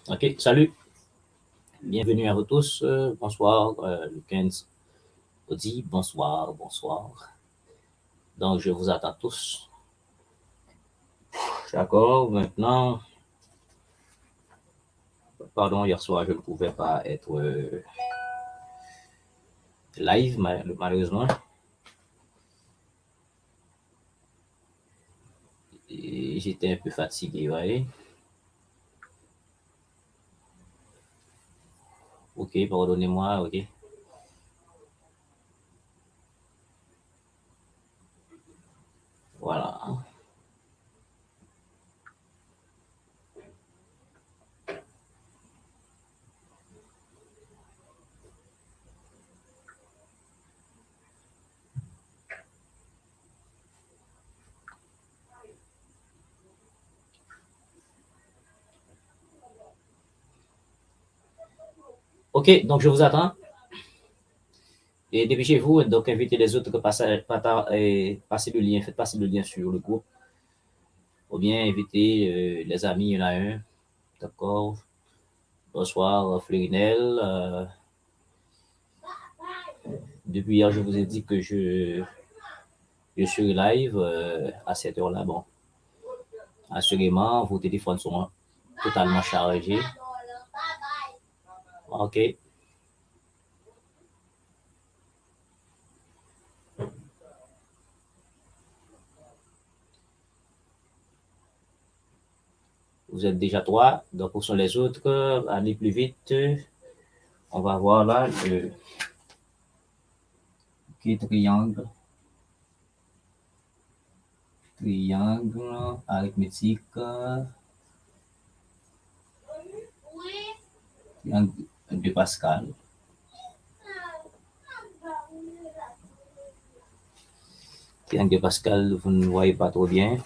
Ok, salut, bienvenue à vous tous. Bonsoir, le 15 Audi, bonsoir, bonsoir. Donc, je vous attends tous. D'accord, maintenant, pardon, hier soir, je ne pouvais pas être live, malheureusement. Et j'étais un peu fatigué, ouais. Ok, pardonnez-moi, ok. Voilà. Ok, donc je vous attends. Et dépêchez-vous, donc invitez les autres, passez le lien, faites passer le lien sur le groupe. Ou bien invitez les amis, il y en a un. D'accord. Bonsoir, Fleurinel. Depuis hier, je vous ai dit que je suis live à cette heure-là. Bon, assurément, vos téléphones sont totalement chargés. OK. Vous êtes déjà trois. Donc, où sont les autres? Allez plus vite. On va voir là le triangle. Triangle arithmétique. Triangle de Pascal. Triangle de Pascal, vous ne voyez pas trop bien.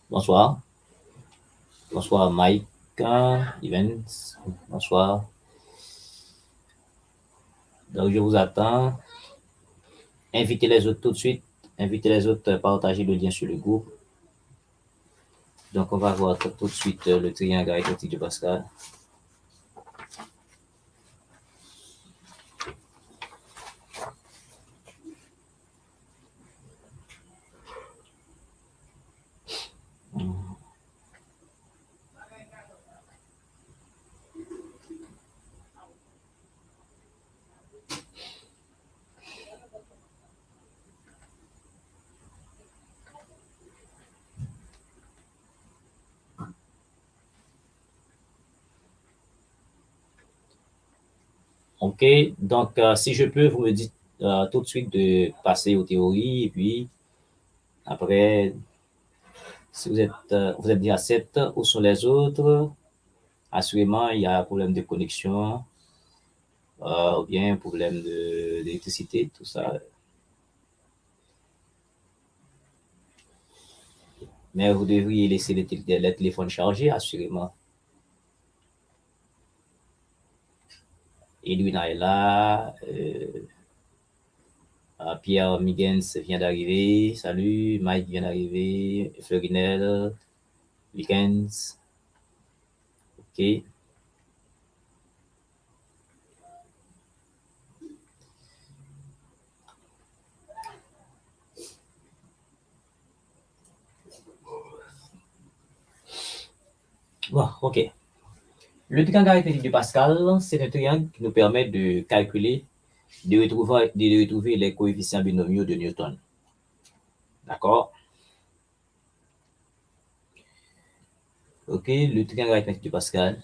Bonsoir. Bonsoir, Mike. Evans. Bonsoir. Donc, je vous attends. Invitez les autres tout de suite. Invitez les autres, partagez le lien sur le groupe. Donc, on va voir tout de suite le triangle arithmétique de Pascal. OK. Donc, si je peux, vous me dites tout de suite de passer aux théories. Et puis, après, si vous êtes déjà 7, où sont les autres? Assurément, il y a un problème de connexion ou bien un problème d'électricité, tout ça. Mais vous devriez laisser les téléphones chargés, assurément. Edwina est là. Pierre Migens vient d'arriver. Salut. Mike vient d'arriver. Fleurinel. Weekends. OK. Bon, OK. Le triangle arithmétique de Pascal, c'est un triangle qui nous permet de calculer, de retrouver les coefficients binomiaux de Newton. D'accord? OK, le triangle arithmétique de Pascal.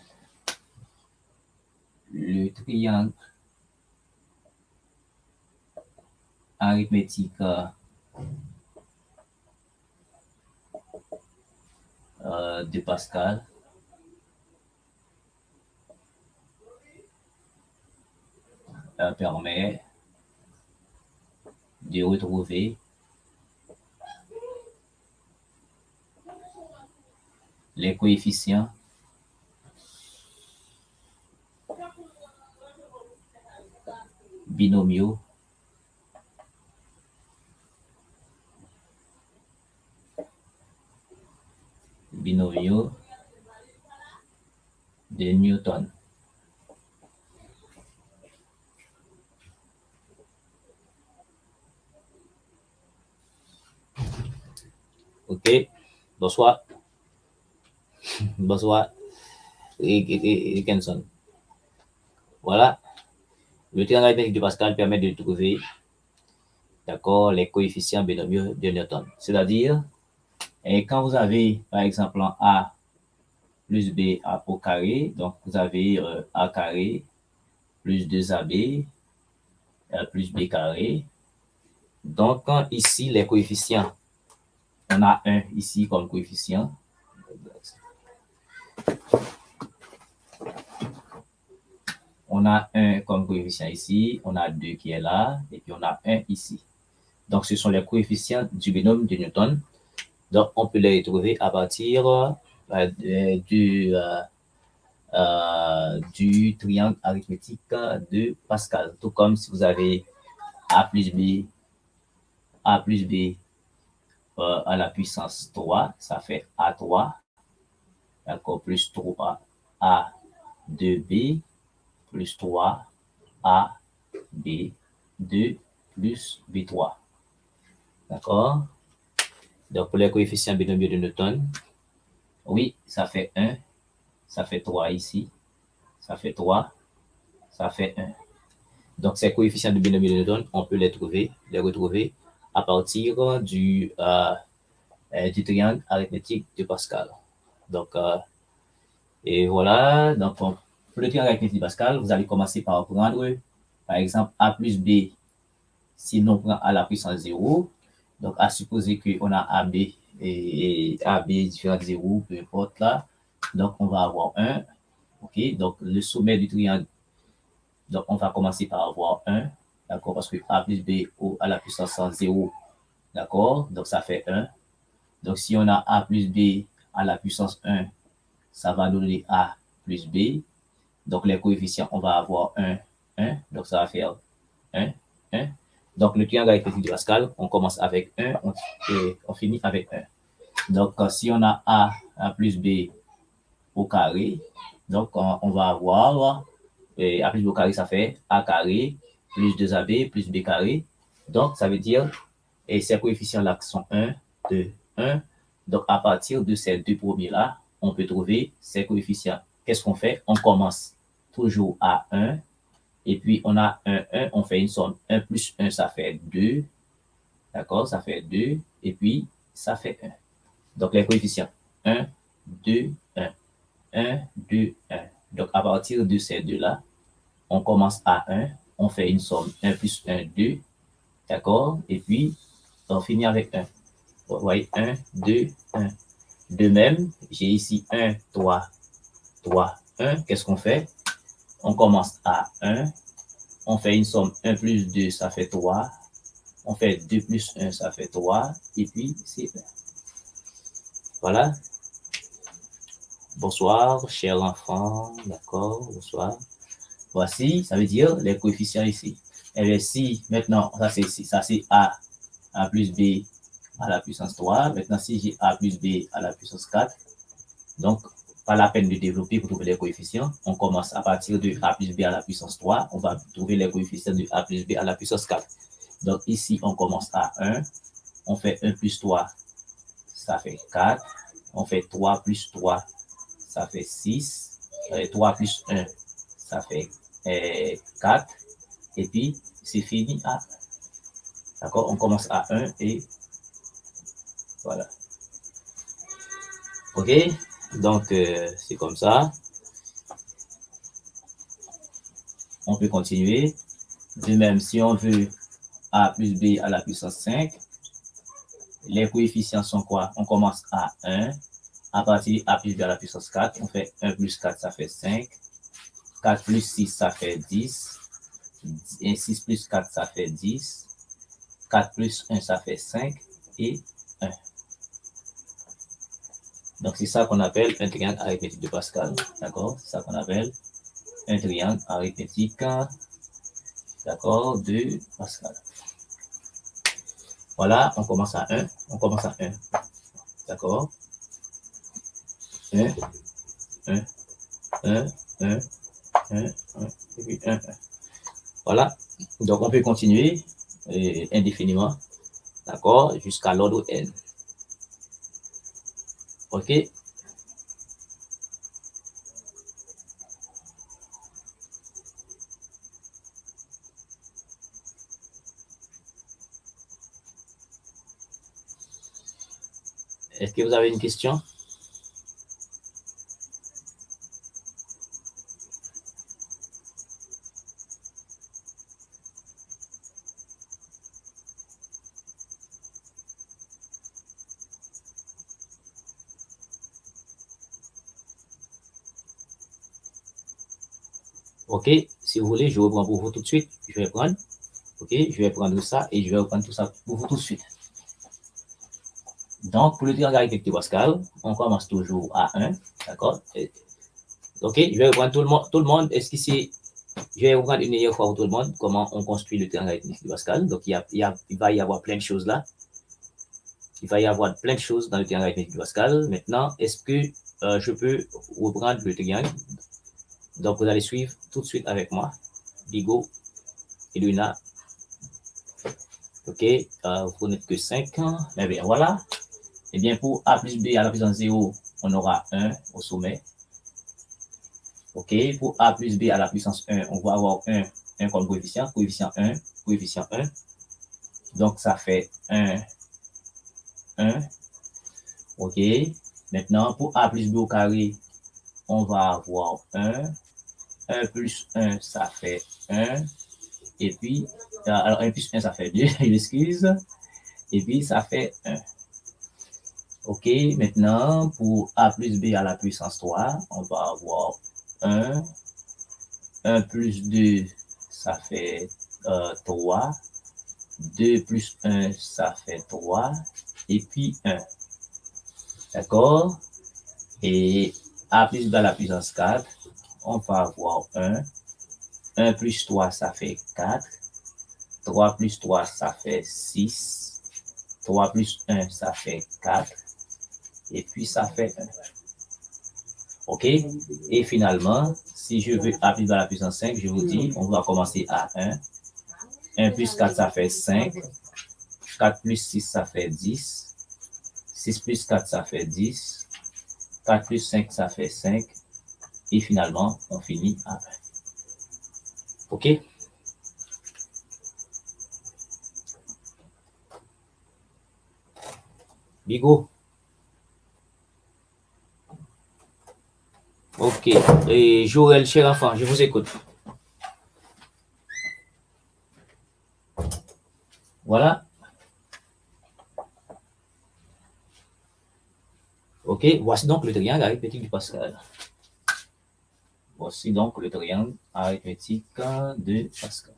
le triangle arithmétique de Pascal permet de retrouver les coefficients binomiaux de Newton. Ok, bonsoir. Bonsoir, Kenson. Voilà, le triangle arithmétique de Pascal permet de trouver, d'accord, les coefficients binomiaux de Newton. C'est-à-dire, quand vous avez, par exemple, A plus B au carré, donc vous avez A carré plus 2AB plus B carré. Donc, ici, les coefficients, on a 1 ici comme coefficient. On a 1 comme coefficient ici, on a 2 qui est là, et puis on a 1 ici. Donc, ce sont les coefficients du binôme de Newton. Donc, on peut les trouver à partir du triangle arithmétique de Pascal. Tout comme si vous avez A plus B à la puissance 3, ça fait A3, d'accord, plus 3 A2B, plus 3 AB2 plus B3. D'accord? Donc, pour les coefficients binomiaux de Newton, oui, ça fait 1, ça fait 3 ici, ça fait 3, ça fait 1. Donc, ces coefficients de binomiaux de Newton, on peut les retrouver à partir du triangle arithmétique de Pascal. Donc, et voilà. Donc, pour le triangle arithmétique de Pascal, vous allez commencer par prendre, par exemple, A plus B, si l'on prend à la puissance 0. Donc, à supposer qu'on a AB et AB différent de 0, peu importe là. Donc, on va avoir 1. OK? Donc, le sommet du triangle, donc on va commencer par avoir 1. D'accord? Parce que A plus B à la puissance 0, d'accord? Donc, ça fait 1. Donc, si on a A plus B à la puissance 1, ça va donner A plus B. Donc, les coefficients, on va avoir 1, 1. Donc, ça va faire 1, 1. Donc, le triangle arithmétique de Pascal, on commence avec 1 et on finit avec 1. Donc, si on a A plus B au carré, donc on va avoir A plus B au carré, ça fait A carré plus 2AB plus B carré. Donc, ça veut dire, et ces coefficients-là sont 1, 2, 1. Donc, à partir de ces deux premiers-là, on peut trouver ces coefficients. Qu'est-ce qu'on fait? On commence toujours à 1. Et puis, on a 1, 1, on fait une somme. 1 plus 1, ça fait 2. D'accord? Ça fait 2. Et puis, ça fait 1. Donc, les coefficients. 1, 2, 1. 1, 2, 1. Donc, à partir de ces deux-là, on commence à 1. On fait une somme. 1 plus 1, 2. D'accord? Et puis, on finit avec 1. Vous voyez, 1, 2, 1. De même, j'ai ici 1, 3, 3, 1. Qu'est-ce qu'on fait? On commence à 1. On fait une somme 1 plus 2, ça fait 3. On fait 2 plus 1, ça fait 3. Et puis, c'est 1. Voilà. Bonsoir, chers enfants. D'accord, bonsoir. Voici, ça veut dire les coefficients ici. Et bien, si maintenant, ça c'est A plus B à la puissance 3. Maintenant, si j'ai A plus B à la puissance 4, donc, pas la peine de développer pour trouver les coefficients. On commence à partir de A plus B à la puissance 3. On va trouver les coefficients de A plus B à la puissance 4. Donc, ici, on commence à 1. On fait 1 plus 3, ça fait 4. On fait 3 plus 3, ça fait 6. 3 plus 1, ça fait 4. Et puis, c'est fini à 1. D'accord? On commence à 1 et voilà. OK? Donc, c'est comme ça. on peut continuer. De même, si on veut a plus b à la puissance 5, les coefficients sont quoi? On commence à 1. À partir de a plus b à la puissance 4, on fait 1 plus 4, ça fait 5. 4 plus 6, ça fait 10. Et 6 plus 4, ça fait 10. 4 plus 1, ça fait 5. Et 1. Donc, c'est ça qu'on appelle un triangle arithmétique de Pascal. D'accord? C'est ça qu'on appelle un triangle arithmétique, d'accord, de Pascal. Voilà, on commence à 1. On commence à 1. D'accord? 1, 1, 1, 1, 1, 1, et puis 1, 1. Voilà. Donc, on peut continuer indéfiniment, d'accord, jusqu'à l'ordre n. OK? Est-ce que vous avez une question? OK? Si vous voulez, je reprends pour vous tout de suite. Je vais prendre. OK? Je vais prendre ça et je vais reprendre tout ça pour vous tout de suite. Donc, pour le triangle arithmétique de Pascal, on commence toujours à 1. D'accord? OK? Je vais reprendre tout le monde. Est-ce que c'est. Je vais reprendre une meilleure fois pour tout le monde comment on construit le triangle arithmétique de Pascal. Donc, il va y avoir plein de choses là. Il va y avoir plein de choses dans le triangle arithmétique de Pascal. Maintenant, est-ce que je peux reprendre le triangle? Donc, vous allez suivre tout de suite avec moi. Bigot et Luna. OK? Vous n'êtes que 5. Mais bien, voilà. Et bien, pour a plus b à la puissance 0, on aura 1 au sommet. OK? Pour a plus b à la puissance 1, on va avoir 1 comme coefficient. Coefficient 1, coefficient 1. Donc, ça fait 1, 1. OK? Maintenant, pour a plus b au carré, on va avoir 1. 1 plus 1, ça fait 1. Et puis, alors 1 plus 1, ça fait 2, je m'excuse. Et puis, ça fait 1. OK, maintenant, pour a plus b à la puissance 3, on va avoir 1. 1 plus 2, ça fait 3. 2 plus 1, ça fait 3. Et puis 1. D'accord? Et a plus b à la puissance 4, on va avoir 1. 1 plus 3, ça fait 4. 3 plus 3, ça fait 6. 3 plus 1, ça fait 4. Et puis, ça fait 1. OK? Et finalement, si je veux appliquer à la puissance 5, je vous dis, on va commencer à 1. 1 plus 4, ça fait 5. 4 plus 6, ça fait 10. 6 plus 4, ça fait 10. 4 plus 5, ça fait 5. Et finalement, on finit à 1. OK? Bigot. OK. Et Joël, cher enfant, je vous écoute. Voilà. OK. Voici donc le triangle arithmétique du Pascal. Voici donc le triangle arithmétique de Pascal.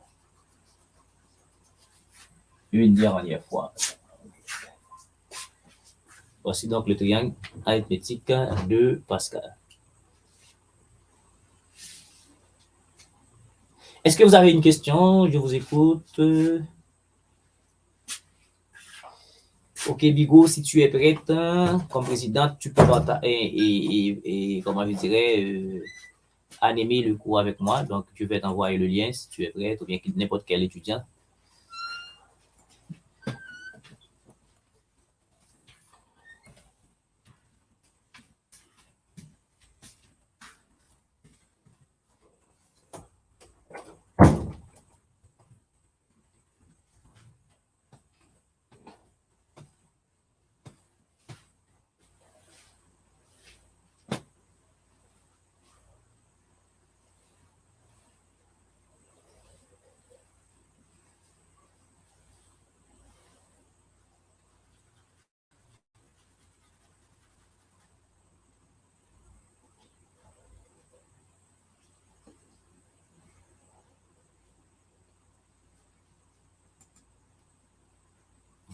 Une dernière fois. Voici donc le triangle arithmétique de Pascal. Est-ce que vous avez une question? Je vous écoute. OK, Bigot, si tu es prête, comme présidente, tu peux et comment je dirais, animer le cours avec moi. Donc, je vais t'envoyer le lien si tu es prête, ou bien n'importe quel étudiant.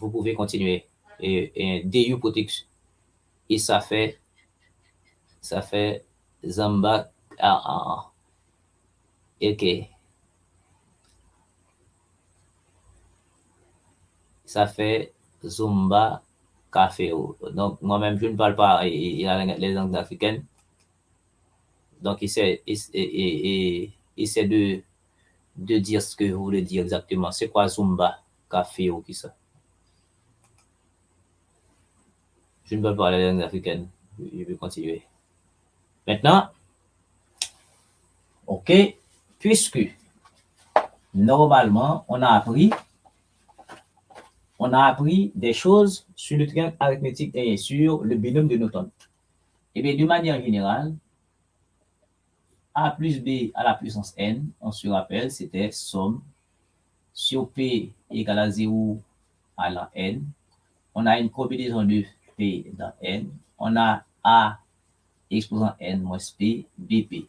vous pouvez continuer. Et DU protection. Et ça fait Zamba. Ok. Ça fait Zumba Café. Donc, moi-même, je ne parle pas les langues africaines. Donc, essaie de dire ce que vous voulez dire exactement. C'est quoi Zumba Café ou qui ça? Je ne parle pas les langues africaines. Je vais continuer. Maintenant, OK, puisque normalement, on a appris des choses sur le triangle arithmétique et sur le binôme de Newton. Et bien, de manière générale, A plus B à la puissance n, on se rappelle, c'était somme sur P égale à 0 à la n. On a une combinaison de P dans n. On a A exposant n moins P, BP.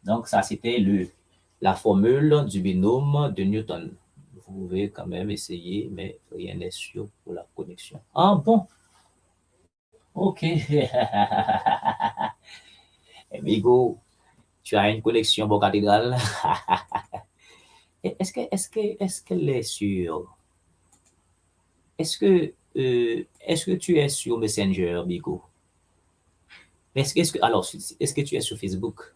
Donc, ça, c'était la formule du binôme de Newton. Vous pouvez quand même essayer, mais rien n'est sûr pour la connexion. Ah bon? OK. Amigo, tu as une connexion bon cathédrale. Est-ce qu'elle est sûre? Est-ce que tu es sur Messenger, Bigo? Est-ce que tu es sur Facebook?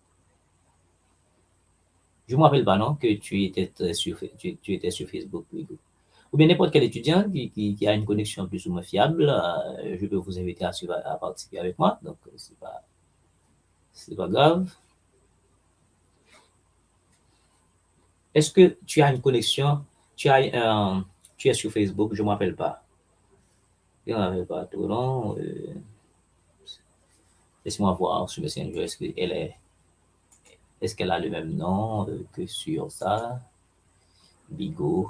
Je ne me rappelle pas, non, que tu étais sur Facebook, Bigo. Ou bien n'importe quel étudiant qui a une connexion plus ou moins fiable, je peux vous inviter à participer avec moi. Donc, c'est pas grave. Est-ce que tu as une connexion? Tu es sur Facebook? Je ne me rappelle pas. Je ne me rappelle pas tout, non. Laisse-moi voir sur Messenger. Est-ce qu'elle a le même nom que sur ça? Bigo.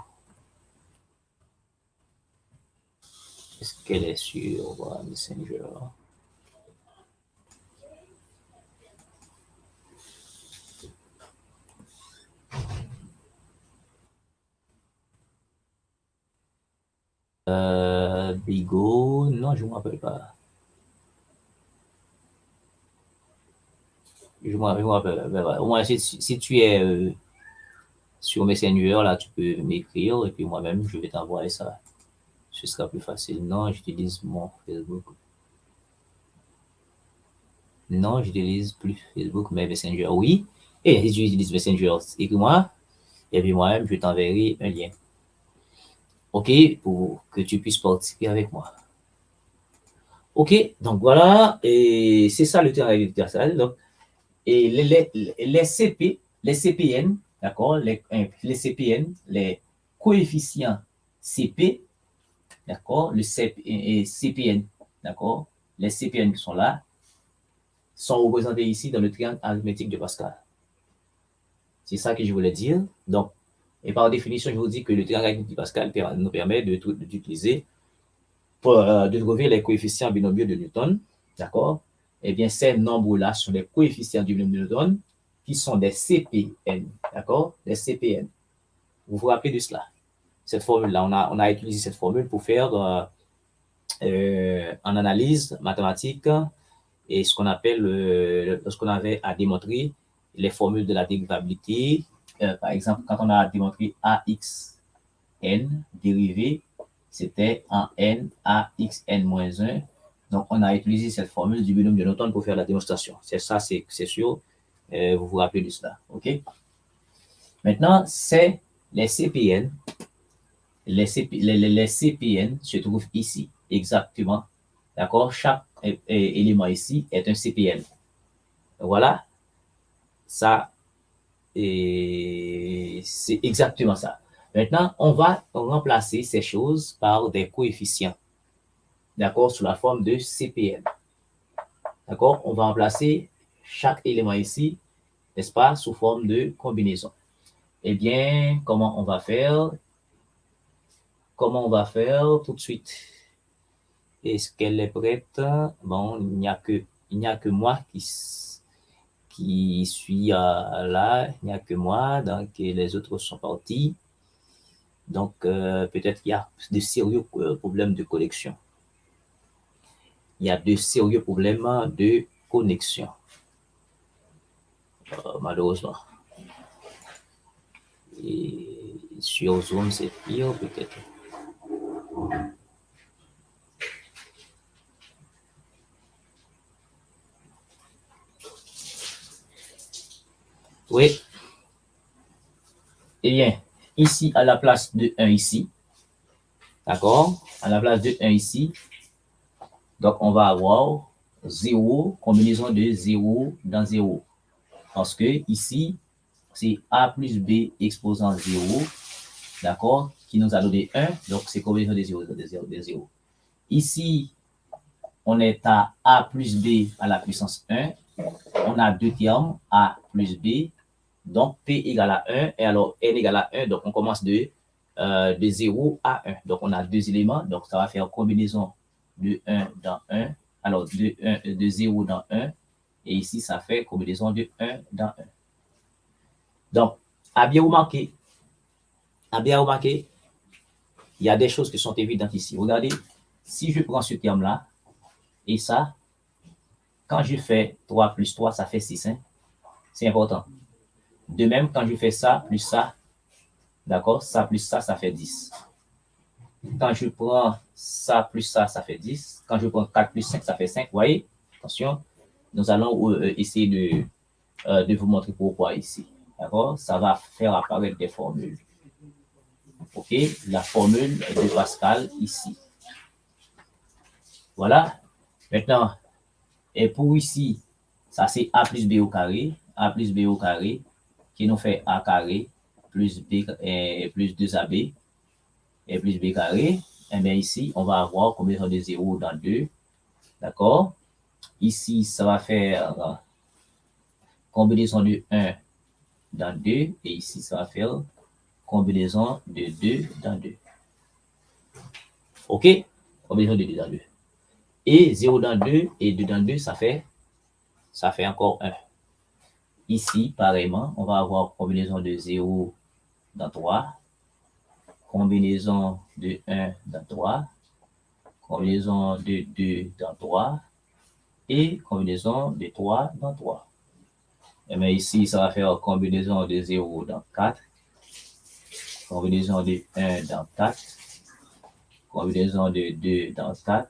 Est-ce qu'elle est sur Messenger? Bigo, non, je ne me rappelle pas. Je me rappelle. Au moins, si tu es sur Messenger, là, tu peux m'écrire et puis moi-même, je vais t'envoyer ça. Ce sera plus facile. Non, j'utilise mon Facebook. Non, j'utilise plus Facebook, mais Messenger, oui. Et si tu utilises Messenger, écris-moi. Et puis moi-même, je t'enverrai un lien. OK, pour que tu puisses participer avec moi. OK, donc voilà, et c'est ça le terrain universel. Donc, et les CP, les CPN, d'accord, les CPN, les coefficients CP, d'accord, le CPN, d'accord, les CPN qui sont là, sont représentés ici dans le triangle arithmétique de Pascal. C'est ça que je voulais dire. Donc, et par définition, je vous dis que le triangle arithmétique de Pascal nous permet d'utiliser pour de trouver les coefficients binomiaux de Newton, d'accord? Eh bien, ces nombres-là sont les coefficients du binôme de Newton qui sont des CPN, d'accord? Des CPN. Vous vous rappelez de cela? Cette formule-là, on a utilisé cette formule pour faire en analyse mathématique et ce qu'on appelle, lorsqu'on avait à démontrer les formules de la dérivabilité. Par exemple, quand on a démontré AXN dérivé, c'était en n à xn moins 1. Donc, on a utilisé cette formule du binôme de Newton pour faire la démonstration. C'est ça, c'est sûr. Vous vous rappelez de cela. OK? Maintenant, c'est les CPN. Les CPN se trouvent ici, exactement. D'accord? Chaque élément ici est un CPN. Voilà. Ça, c'est exactement ça. Maintenant, on va remplacer ces choses par des coefficients. D'accord? Sous la forme de CPN. D'accord? On va remplacer chaque élément ici, n'est-ce pas, sous forme de combinaison. Eh bien, comment on va faire? Comment on va faire tout de suite? Est-ce qu'elle est prête? Bon, il n'y a que moi qui suis là. Il n'y a que moi, donc les autres sont partis. Donc, peut-être qu'il y a de sérieux problèmes de connexion. Il y a de sérieux problèmes de connexion, malheureusement. Et sur Zoom, c'est pire, peut-être. Oui. Eh bien, ici, à la place de 1 ici, d'accord? À la place de 1 ici, donc on va avoir 0, combinaison de 0 dans 0. Parce que ici, c'est A plus B exposant 0, d'accord? Qui nous a donné 1, donc c'est combinaison de 0, de 0. Ici, on est à A plus B à la puissance 1. On a deux termes, A plus B. Donc, P égale à 1 et alors N égale à 1. Donc, on commence de 0 à 1. Donc, on a deux éléments. Donc, ça va faire combinaison de 1 dans 1. Alors, de 0 dans 1. Et ici, ça fait combinaison de 1 dans 1. Donc, à bien remarquer, il y a des choses qui sont évidentes ici. Regardez, si je prends ce terme-là et ça, quand je fais 3 plus 3, ça fait 6. Hein? C'est important. De même, quand je fais ça plus ça, d'accord, ça plus ça fait 10. Quand je prends ça plus ça fait 10. Quand je prends 4 plus 5, ça fait 5. Vous voyez? Attention, nous allons essayer de vous montrer pourquoi ici. D'accord? Ça va faire apparaître des formules. OK? La formule de Pascal ici. Voilà. Maintenant, et pour ici, ça c'est A plus B au carré. A plus B au carré qui nous fait A carré plus B et plus 2AB et plus B carré. Et bien ici, on va avoir combinaison de 0 dans 2. D'accord? Ici, ça va faire combinaison de 1 dans 2. Et ici, ça va faire combinaison de 2 dans 2. OK? Combinaison de 2 dans 2. Et 0 dans 2 et 2 dans 2, ça fait encore 1. Ici, pareillement, on va avoir combinaison de 0 dans 3, combinaison de 1 dans 3, combinaison de 2 dans 3 et combinaison de 3 dans 3. Et bien ici, ça va faire combinaison de 0 dans 4, combinaison de 1 dans 4, combinaison de 2 dans 4,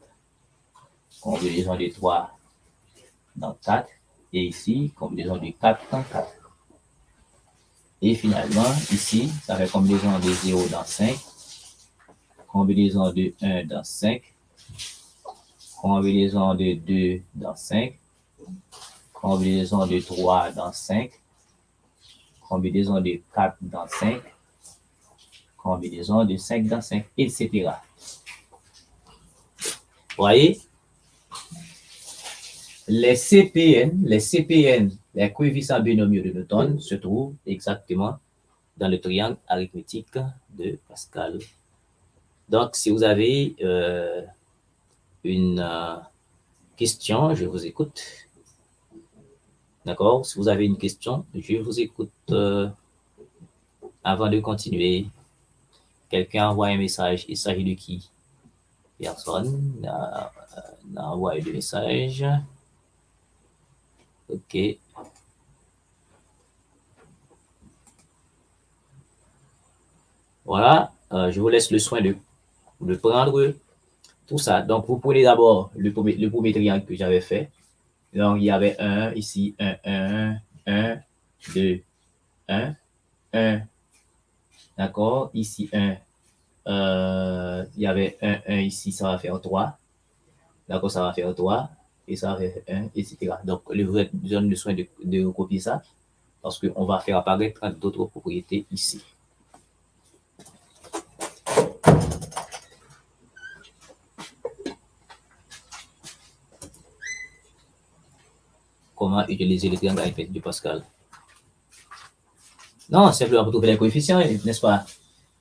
combinaison de 3 dans 4, et ici, combinaison de 4 dans 4. Et finalement, ici, ça fait combinaison de 0 dans 5, combinaison de 1 dans 5, combinaison de 2 dans 5, combinaison de 3 dans 5, combinaison de 4 dans 5, combinaison de 5 dans 5, etc. Vous voyez? Les CPN, les coefficients binomiaux de Newton, se trouvent exactement dans le triangle arithmétique de Pascal. Donc, si vous avez une question, je vous écoute. D'accord? Si vous avez une question, je vous écoute. Avant de continuer, quelqu'un envoie un message. Il s'agit de qui? Personne n'a envoyé de message. OK. Voilà. Je vous laisse le soin de prendre tout ça. Donc, vous prenez d'abord le premier triangle que j'avais fait. Donc, il y avait 1 ici, 1, 2, 1, 1. D'accord? Ici, 1. Il y avait 1 ici, ça va faire 3. D'accord, ça va faire 3. Et ça va faire 1, etc. Donc, vous avez besoin de soin de recopier ça parce qu'on va faire apparaître d'autres propriétés ici. Comment utiliser le triangle arithmétique de Pascal? Non, simplement pour trouver les coefficients, n'est-ce pas?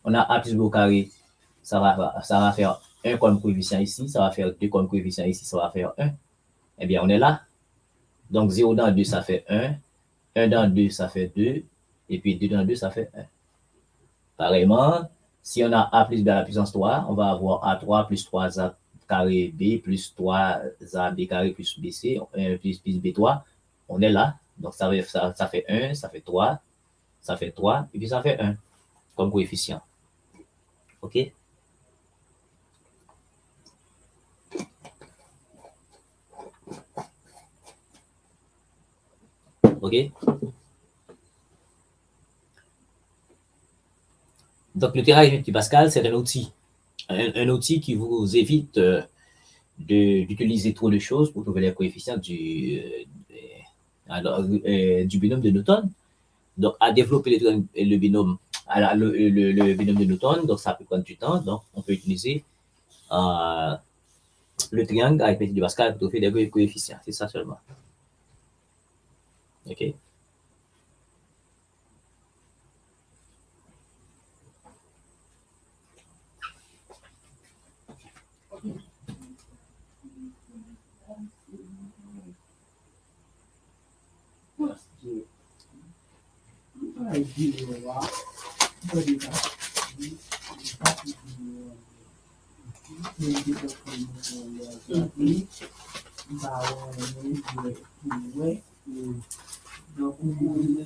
On a A plus B au carré, ça va faire 1 comme coefficient ici, ça va faire 2 comme coefficient ici, ça va faire 1. Eh bien, on est là. Donc, 0 dans 2, ça fait 1. 1 dans 2, ça fait 2. Et puis 2 dans 2, ça fait 1. Pareillement, Si on a a plus b à la puissance 3, on va avoir a3 plus 3a carré b plus 3ab carré plus bc plus b3. On est là. Donc, ça fait 1, ça fait 3, ça fait 3, et puis ça fait 1 comme coefficient. OK? OK? Donc, le théorème arithmétique de Pascal, c'est un outil qui vous évite d'utiliser trop de choses pour trouver les coefficients du binôme de Newton. Donc, à développer le binôme, le binôme de Newton, donc ça peut prendre du temps. Donc, on peut utiliser le triangle arithmétique de Pascal pour trouver des coefficients. C'est ça seulement. OK?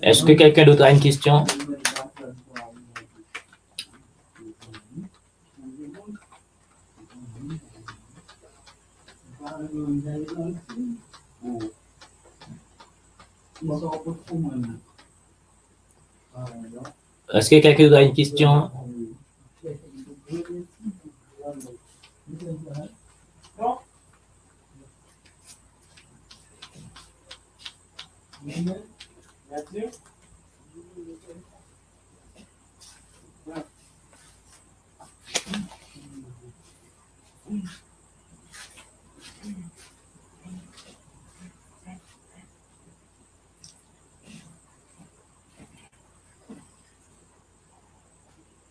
Est-ce que quelqu'un d'autre a une question? Est-ce que quelqu'un d'autre a une question?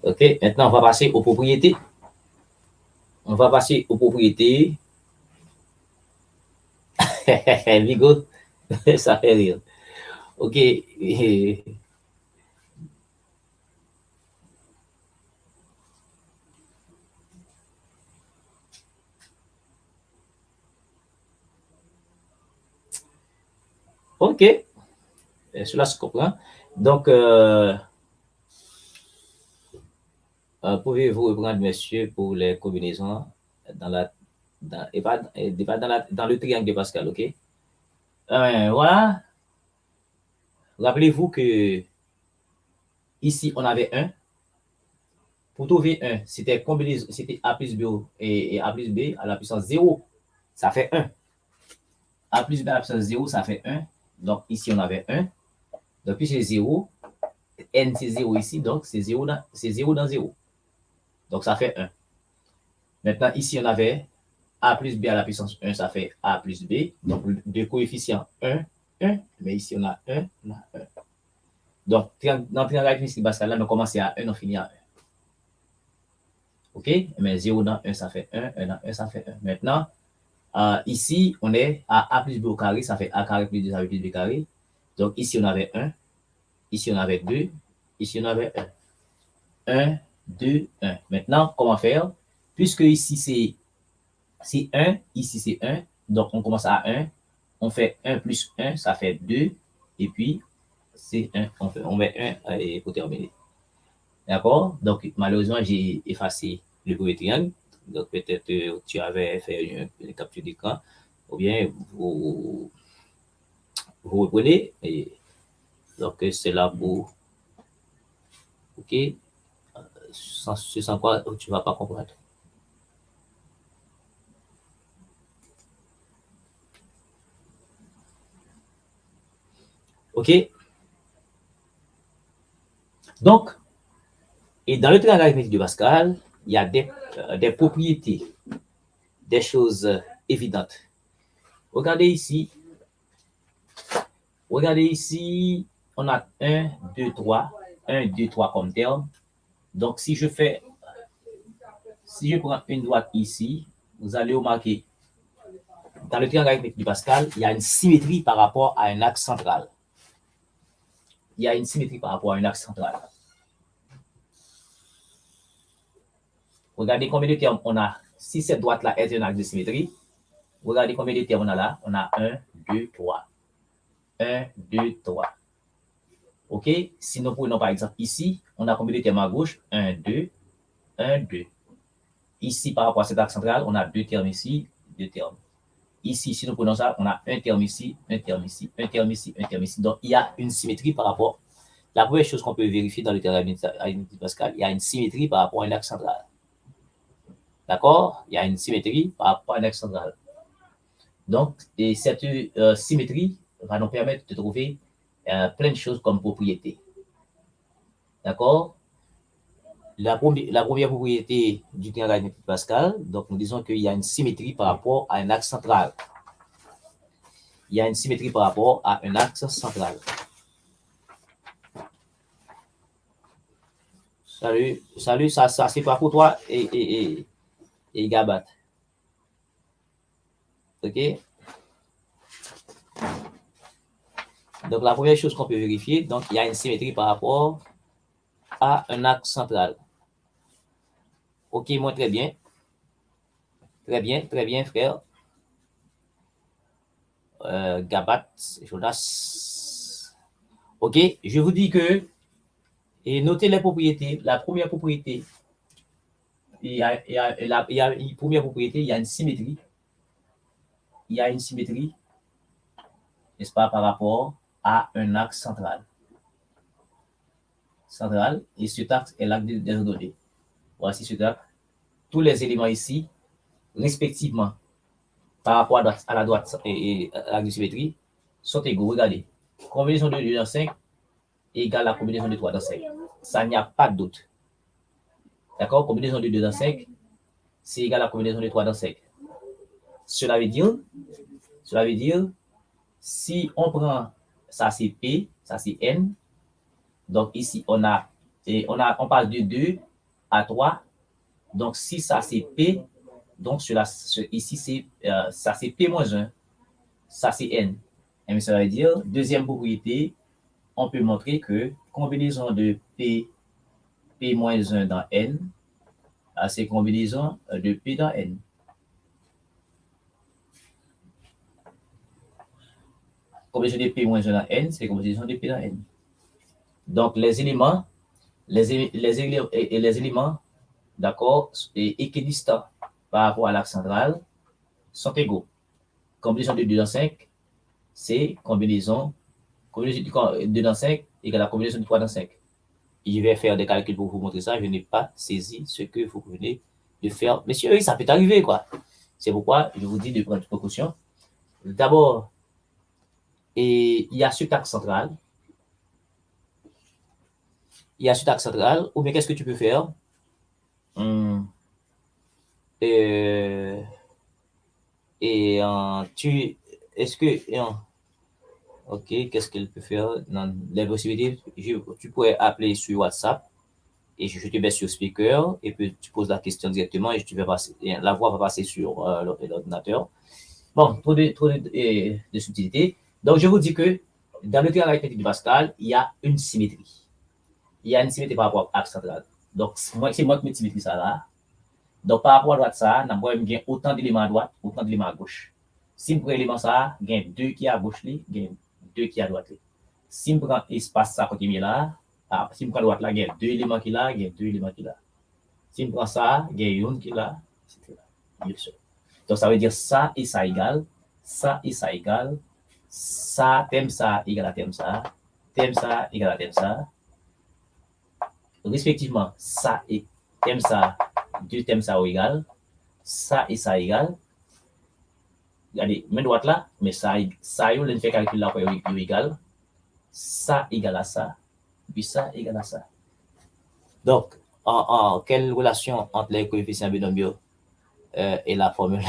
OK, maintenant on va passer aux propriétés. On va passer aux propriétés. Vigo, ça fait rire. OK. OK. Cela se comprend. Donc, pouvez-vous reprendre, monsieur, pour les combinaisons dans le triangle de Pascal, OK? Voilà. Rappelez-vous que ici, on avait 1. Pour trouver 1, c'était A plus B et A plus B à la puissance 0. Ça fait 1. A plus B à la puissance 0, ça fait 1. Donc, ici, on avait 1. Donc, puis c'est 0. N, c'est 0 ici. Donc, c'est 0 dans 0. Donc, ça fait 1. Maintenant, ici, on avait A plus B à la puissance 1, ça fait A plus B. Donc, deux coefficients 1, 1. Mais ici, on a 1, on a 1. Donc, dans le triangle arithmétique Pascal, là, on commence à 1, on finit à 1. OK? Mais 0 dans 1, ça fait 1. 1 dans 1, ça fait 1. Maintenant, ici, on est à A plus B au carré, ça fait A carré plus 2, ça fait plus B carré. Donc, ici, on avait 1. Ici, on avait 2. Ici, on avait 1. 1, 2, 1. Maintenant, comment faire? Puisque ici, c'est 1. Ici, c'est 1. Donc, on commence à 1. On fait 1 plus 1, ça fait 2. Et puis, c'est 1. On met 1 pour terminer. D'accord? Donc, malheureusement, j'ai effacé le premier triangle. Donc, peut-être tu avais fait une capture d'écran. Ou bien, vous reprenez. Et donc, c'est là pour... OK? Sans quoi, tu ne vas pas comprendre. OK? Donc, et dans le triangle arithmétique de Pascal, il y a des propriétés, des choses évidentes. Regardez ici, on a 1, 2, 3, 1, 2, 3 comme terme. Donc, si je prends une droite ici, vous allez remarquer, dans le triangle arithmétique de Pascal, il y a une symétrie par rapport à un axe central. Il y a une symétrie par rapport à un axe central. Regardez combien de termes on a. Si cette droite-là est un axe de symétrie, regardez combien de termes on a là. On a 1, 2, 3. 1, 2, 3. OK? Si nous prenons par exemple ici, on a combien de termes à gauche? 1, 2, 1, 2. Ici, par rapport à cet axe central, on a 2 termes ici, 2 termes. Ici, si nous prenons ça, on a un terme ici, un terme ici, un terme ici, un terme ici. Donc, il y a une symétrie par rapport. La première chose qu'on peut vérifier dans le théorème de Pascal, il y a une symétrie par rapport à un axe central. D'accord? Il y a une symétrie par rapport à un axe central. Donc, et cette symétrie va nous permettre de trouver plein de choses comme propriétés. D'accord? La première propriété du triangle arythmétique de Pascal, donc nous disons qu'il y a une symétrie par rapport à un axe central. Il y a une symétrie par rapport à un axe central. Salut, ça c'est pas pour toi et Gabat. OK? Donc, la première chose qu'on peut vérifier, donc, il y a une symétrie par rapport à un axe central. OK, moi, très bien. Très bien, frère. Gabat, Jonas. OK, je vous dis que, et notez les propriétés. La première propriété, il y a une première propriété, il y a une symétrie. Il y a une symétrie, n'est-ce pas, par rapport à un axe central. Central, et cet axe est l'axe des ordonnées. Voici cet axe. Tous les éléments ici, respectivement, par rapport à la droite et à l'axe de symétrie, sont égaux. Regardez, combinaison de 2 dans 5 égale la combinaison de 3 dans 5. Ça n'y a pas de doute. D'accord? Combinaison de 2 dans 5, c'est égal à la combinaison de 3 dans 5. Cela veut dire, si on prend, ça c'est P, ça c'est N, donc ici on passe de 2 à 3, donc si ça c'est P, donc ici c'est ça c'est P moins 1, ça c'est N. Et ça veut dire, deuxième propriété, on peut montrer que combinaison de P moins 1 dans N, c'est combinaison de P dans N. Combinaison de P moins 1 dans N, c'est combinaison de P dans N. Donc, les éléments, d'accord, équidistants par rapport à l'axe central sont égaux. Combinaison de 2 dans 5, c'est combinaison de 2 dans 5 égale à la combinaison de 3 dans 5. Je vais faire des calculs pour vous montrer ça. Je n'ai pas saisi ce que vous venez de faire. Messieurs, ça peut arriver, quoi. C'est pourquoi je vous dis de prendre précaution. D'abord, il y a cet axe central. Ou bien qu'est-ce que tu peux faire? Ok, qu'est-ce qu'elle peut faire? Dans les possibilités, tu pourrais appeler sur WhatsApp et je te mets sur speaker et puis tu poses la question directement et la voix va passer sur l'ordinateur. Bon, trop de subtilité. Donc, je vous dis que dans le triangle arythmétique de Pascal, il y a une symétrie. Il y a une symétrie par rapport à l'axe central. Donc, c'est moi qui mets symétrie ça là. Donc, par rapport à droite, ça, nous avons autant d'éléments à droite, autant d'éléments à gauche. Si je prends l'élément ça, il y a 2 qui est à gauche, il y a 2 qui est à droite. Si je prends l'espace ça côté là, si je prends droite là, il y a 2 éléments qui là, il y a 2 éléments qui là. Si je prends ça, il y a 1 qui là, etc. Donc, ça veut dire ça et ça égale, ça et ça égale, ça, thème ça égale à thème ça égale à thème ça. Respectivement, ça et thème ça, 2 thèmes ça égale, ça et ça égale. Regardez, main droite là, mais ça, on fait calcul là pour égal. Ça égale à ça, puis ça égale à ça. Donc, quelle relation entre les coefficients binomiaux et la formule?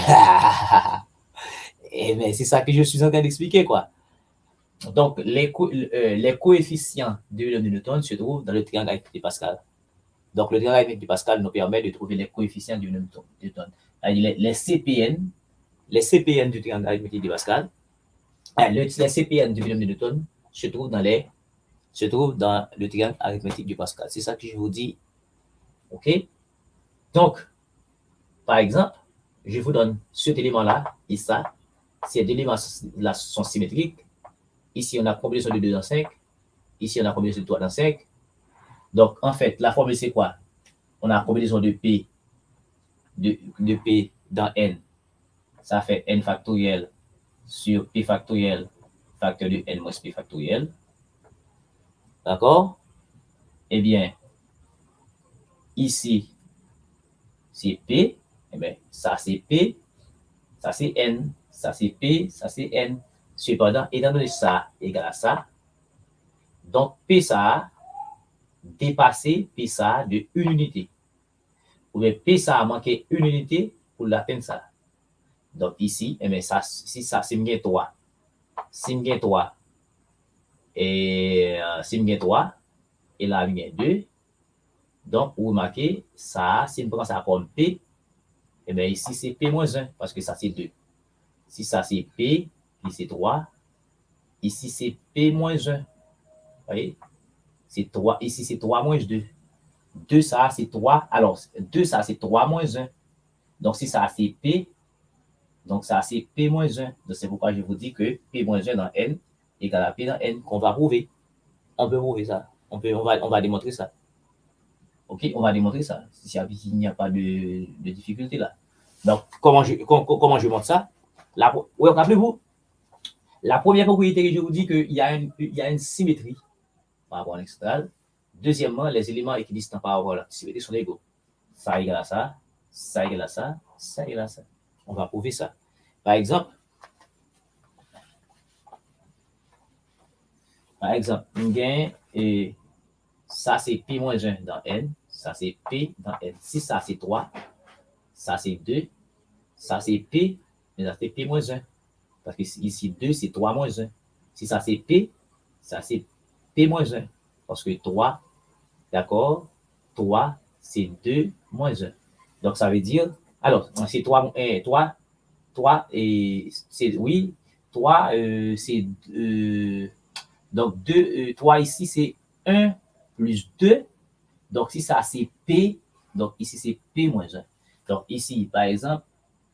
Mais c'est ça que je suis en train d'expliquer, quoi. Donc, les coefficients de Vilhelm de Newton se trouvent dans le triangle arythmétique de Pascal. Donc, le triangle arythmétique de Pascal nous permet de trouver les coefficients de Newton. Les CPN du triangle arythmétique de Pascal, les CPN du Vilhelm de Newton se trouvent dans le triangle arithmétique de Pascal. C'est ça que je vous dis. OK? Donc, Par exemple, je vous donne cet élément-là et ça. Ces deux éléments-là sont symétriques. Ici, on a combinaison de 2 dans 5. Ici, on a combinaison de 3 dans 5. Donc, en fait, la formule, c'est quoi? On a combinaison de P, de P dans N. Ça fait N factoriel sur P factoriel, facteur de N moins P factoriel. D'accord? Eh bien, ici, c'est P. Eh bien, ça, c'est P. Ça, c'est N. Ça, c'est P. Ça, c'est N. Cependant, étant donné ça égale à ça, donc P ça dépasser P ça de une unité. Ou bien P ça a manqué une unité pour l'atteindre ça. Donc ici, eh bien, ça, si ça, c'est bien 3. Si bien 3 et si bien 3 et là, il y a 2. Donc, vous remarquez, ça, si on prend ça comme P, eh bien, ici, c'est P moins 1 parce que ça, c'est 2. Si ça, c'est P, ici, c'est 3. Ici, c'est P moins 1. Vous voyez? C'est 3. Ici, c'est 3 moins 2. 2, ça, c'est 3. Alors, 2, ça, c'est 3 moins 1. Donc, si ça, c'est P, donc ça, c'est P moins 1. Donc, c'est pourquoi je vous dis que P moins 1 dans N égale à P dans N qu'on va prouver. On peut prouver ça. On va démontrer ça. OK, on va démontrer ça. Il n'y a pas de difficulté là. Donc, comment je montre ça? Rappelez-vous, la première propriété que je vous dis qu'il y a une symétrie par rapport à l'integral. Deuxièmement, les éléments équidistants par rapport à la symétrie sont égaux. Ça égale à ça, ça égale à ça, ça égale à ça. On va prouver ça. Par exemple, on gagne et ça c'est P moins 1 dans N, ça c'est P dans N. Si ça c'est 3, ça c'est 2, ça c'est P, mais ça c'est P moins 1. Parce que ici 2 c'est 3 moins 1. Si ça c'est P, ça c'est P moins 1. Parce que 3, d'accord, 3 c'est 2 moins 1. Donc ça veut dire, alors c'est 3, 3 et c'est, oui, 3 c'est, donc 2, 3 ici c'est 1 plus 2. Donc si ça c'est P, donc ici c'est P moins 1. Donc ici, par exemple,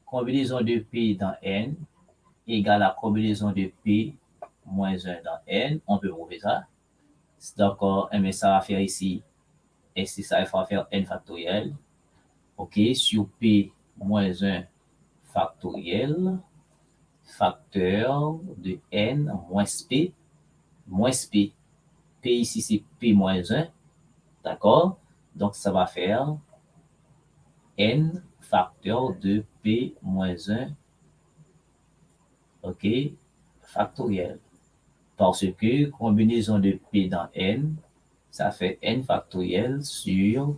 combinaison de P dans N égale à combinaison de P moins 1 dans N. On peut prouver ça. Donc, mais ça va faire ici, et si ça va faire N factoriel. OK, sur P moins 1 factoriel, facteur de N moins P, P. P ici, c'est P moins 1. D'accord? Donc, ça va faire N facteur de P moins 1. OK? Factoriel. Parce que combinaison de P dans N, ça fait N factoriel sur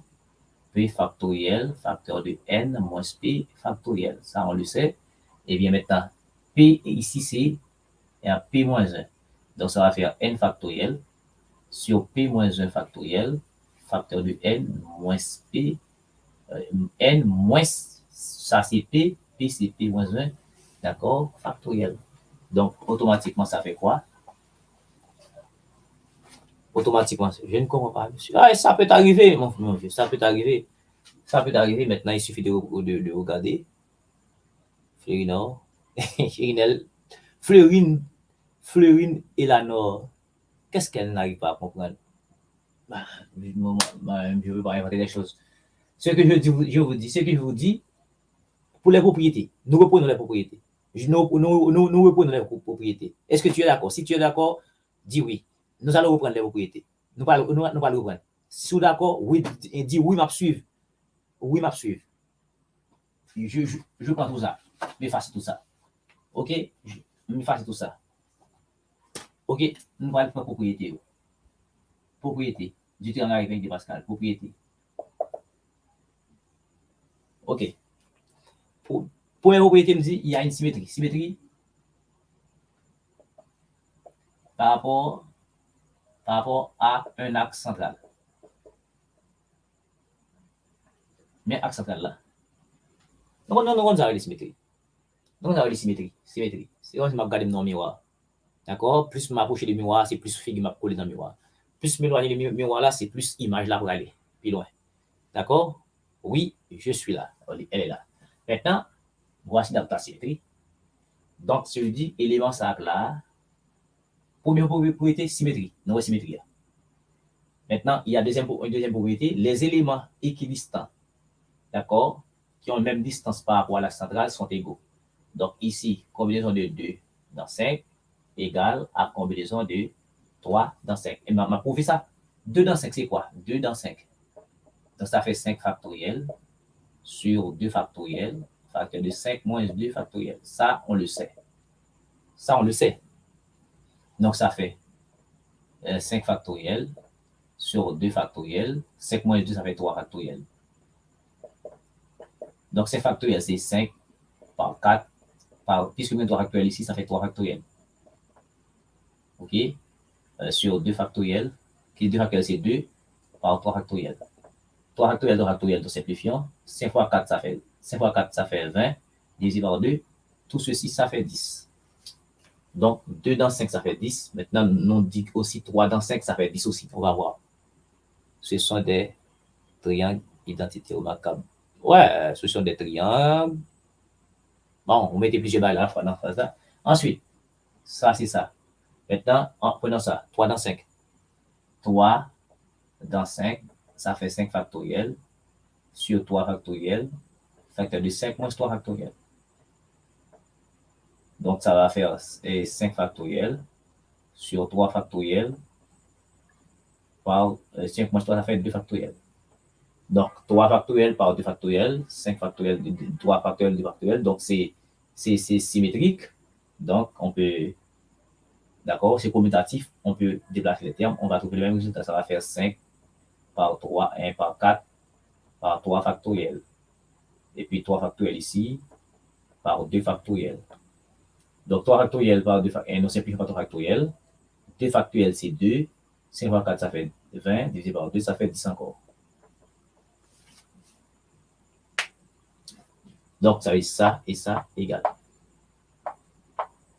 P factoriel, facteur de N moins P factoriel. Ça, on le sait. Et bien maintenant, P ici, c'est un P moins 1. Donc, ça va faire N factoriel sur P moins 1 factoriel, facteur de N moins P, N moins, ça c'est P, P c'est P moins 1, d'accord, factoriel. Donc, automatiquement, ça fait quoi? Automatiquement, je ne comprends pas, monsieur. Ah, ça peut arriver, mon vieux, ça peut arriver. Ça peut arriver. Maintenant, il suffit de regarder. Fleurine et la Nord. Qu'est-ce qu'elle n'arrive pas à comprendre? Je ne veux pas inventer des choses. Ce que je vous dis, pour les propriétés, nous reprenons les propriétés. Nous reprenons les propriétés. Est-ce que tu es d'accord? Si tu es d'accord, dis oui. Nous allons reprendre les propriétés. Nous allons reprendre. Si tu es d'accord, oui, dis oui, m'a suivre. Oui, m'a suivre. Je prends tout ça. Je m'efface tout ça. OK? Je m'efface tout ça. OK? Nous allons prendre propriété. Propriété. Du terme avec de Pascal. Propriété. OK. Première propriété me dit il y a une symétrie. Symétrie par rapport à un axe central. Mais axe central là. Donc, nous avons la symétrie. Donc, on a la symétrie. Symétrie. C'est quand je regarde dans le miroir. D'accord? Plus je m'approche du miroir, c'est plus figure m'a collé dans le miroir. Plus je m'éloigne du miroir là, c'est plus image là pour aller plus loin. D'accord? Oui, je suis là. Elle est là. Maintenant, voici la symétrie. Donc, je dis élément ça là, première propriété, symétrie. Non, symétrie. Maintenant, il y a une deuxième propriété, les éléments équidistants, d'accord, qui ont la même distance par rapport à la centrale sont égaux. Donc, ici, combinaison de 2 dans 5 égale à combinaison de 3 dans 5. Et m'a prouvé ça. 2 dans 5, c'est quoi? 2 dans 5. Donc, ça fait 5 factoriel sur 2 factoriel, facteur de 5 moins 2 factoriel. Ça, on le sait. Ça, on le sait. Donc, ça fait 5 factoriel sur 2 factoriel. 5 moins 2, ça fait 3 factoriel. Donc, 5 factoriel, c'est 5 par 4, puisque même 3 factoriel ici, ça fait 3 factoriel. OK? Sur 2 factoriel, qui 2 factoriel, c'est 2 par 3 factoriel. 3 factoriel, 2 factoriel, tout simplifiant. 5 fois 4, ça fait 5 fois 4, ça fait 20, divisé par 2. Tout ceci, ça fait 10. Donc, 2 dans 5, ça fait 10. Maintenant, on dit aussi 3 dans 5, ça fait 10 aussi. On va voir. Ce sont des triangles identités remarquables. Ouais, ce sont des triangles. Bon, on mettait plusieurs balles à la fois dans la phase là. Ensuite, ça, c'est ça. Maintenant, en prenant ça, 3 dans 5. 3 dans 5, ça fait 5 factoriel sur 3 factoriel, facteur de 5 moins 3 factoriel. Donc, ça va faire 5 factoriel sur 3 factoriel par 5 moins 3, ça fait 2 factoriel. Donc, 3 factoriel par 2 factoriel, 5 factoriel, 3 factoriel, 2 factoriel. Donc, c'est symétrique. Donc, on peut, d'accord, c'est commutatif. On peut déplacer les termes. On va trouver le même résultat. Ça va faire 5 par 3, 1 par 4, par 3 factoriel. Et puis 3 factoriel ici, par 2 factoriel. Donc, 3 factoriel par 2 factoriel, on simplifie par 3 factoriel. 2 factoriel, c'est 2. 5 par 4, ça fait 20. Divisé par 2, ça fait 10 encore. Donc, ça veut dire ça et ça égale.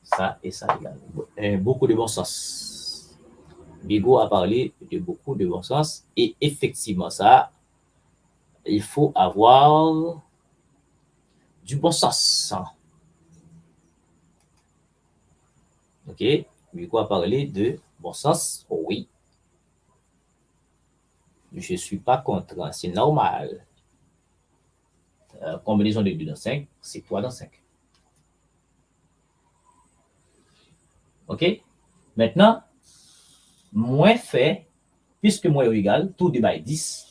Ça et ça égale. Beaucoup de bon sens. Bigot a parlé de beaucoup de bon sens. Et effectivement, ça, il faut avoir du bon sens. OK? Bigot a parlé de bon sens. Oh, oui. Je ne suis pas contre. C'est normal. Combinaison de 2 dans 5, c'est 3 dans 5. OK? Maintenant, moins fait, puisque moins est égal, tout débat est 10.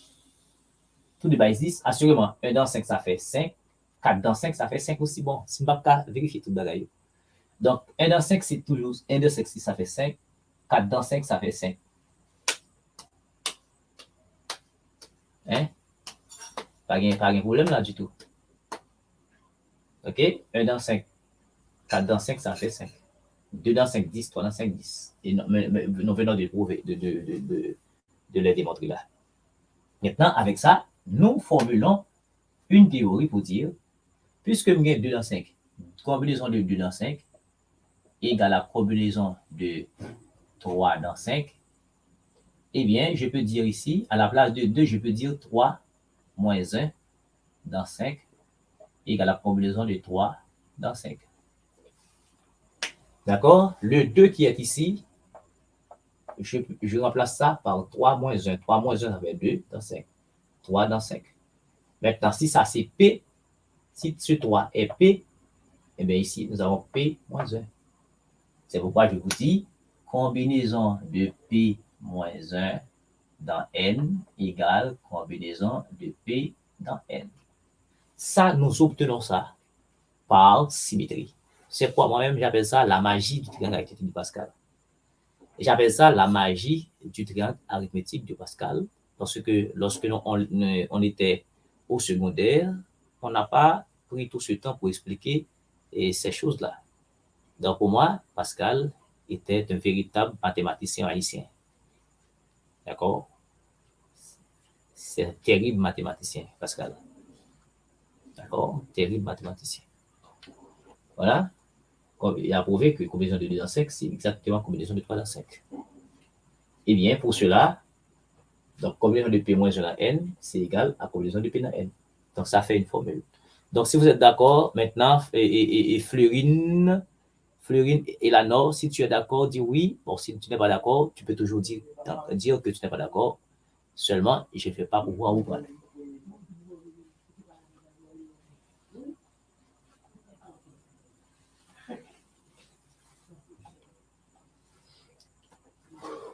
Tout débat est 10. Assurément, 1 dans 5, ça fait 5. 4 dans 5, ça fait 5 aussi. Bon, si je ne peux pas vérifier tout le bagage. Donc, 1 dans 5, c'est toujours 1 dans 5, ça fait 5. 4 dans 5, ça fait 5. Hein? Pas de problème là du tout. OK? 1 dans 5. 4 dans 5, ça fait 5. 2 dans 5, 10. 3 dans 5, 10. Et nous venons de prouver, de les démontrer là. Maintenant, avec ça, nous formulons une théorie pour dire, puisque nous avons 2 dans 5, combinaison de 2 dans 5 égale à combinaison de 3 dans 5, eh bien, je peux dire ici, à la place de 2, je peux dire 3 moins 1 dans 5 égale à combinaison de 3 dans 5. D'accord? Le 2 qui est ici, je remplace ça par 3 moins 1. 3 moins 1, ça fait 2 dans 5. 3 dans 5. Maintenant, si ça c'est P, si ce 3 est P, eh bien ici, nous avons P moins 1. C'est pourquoi je vous dis, combinaison de P moins 1 dans N égale combinaison de P dans N. Ça, nous obtenons ça par symétrie. C'est quoi moi-même, j'appelle ça la magie du triangle arithmétique de Pascal. J'appelle ça la magie du triangle arithmétique de Pascal, parce que lorsque on était au secondaire, on n'a pas pris tout ce temps pour expliquer ces choses-là. Donc pour moi, Pascal était un véritable mathématicien haïtien. D'accord? C'est un terrible mathématicien, Pascal. D'accord? Terrible mathématicien. Voilà. Il a prouvé que combinaison de 2 dans 5, c'est exactement combinaison de 3 dans 5. Eh bien, pour cela, donc combinaison de P moins 1 dans N, c'est égal à combinaison de P dans N. Donc, ça fait une formule. Donc, si vous êtes d'accord, maintenant, et Fleurine et la Nord, si tu es d'accord, dis oui. Bon, si tu n'es pas d'accord, tu peux toujours dire que tu n'es pas d'accord. Seulement, je ne fais pas pouvoir vous parler.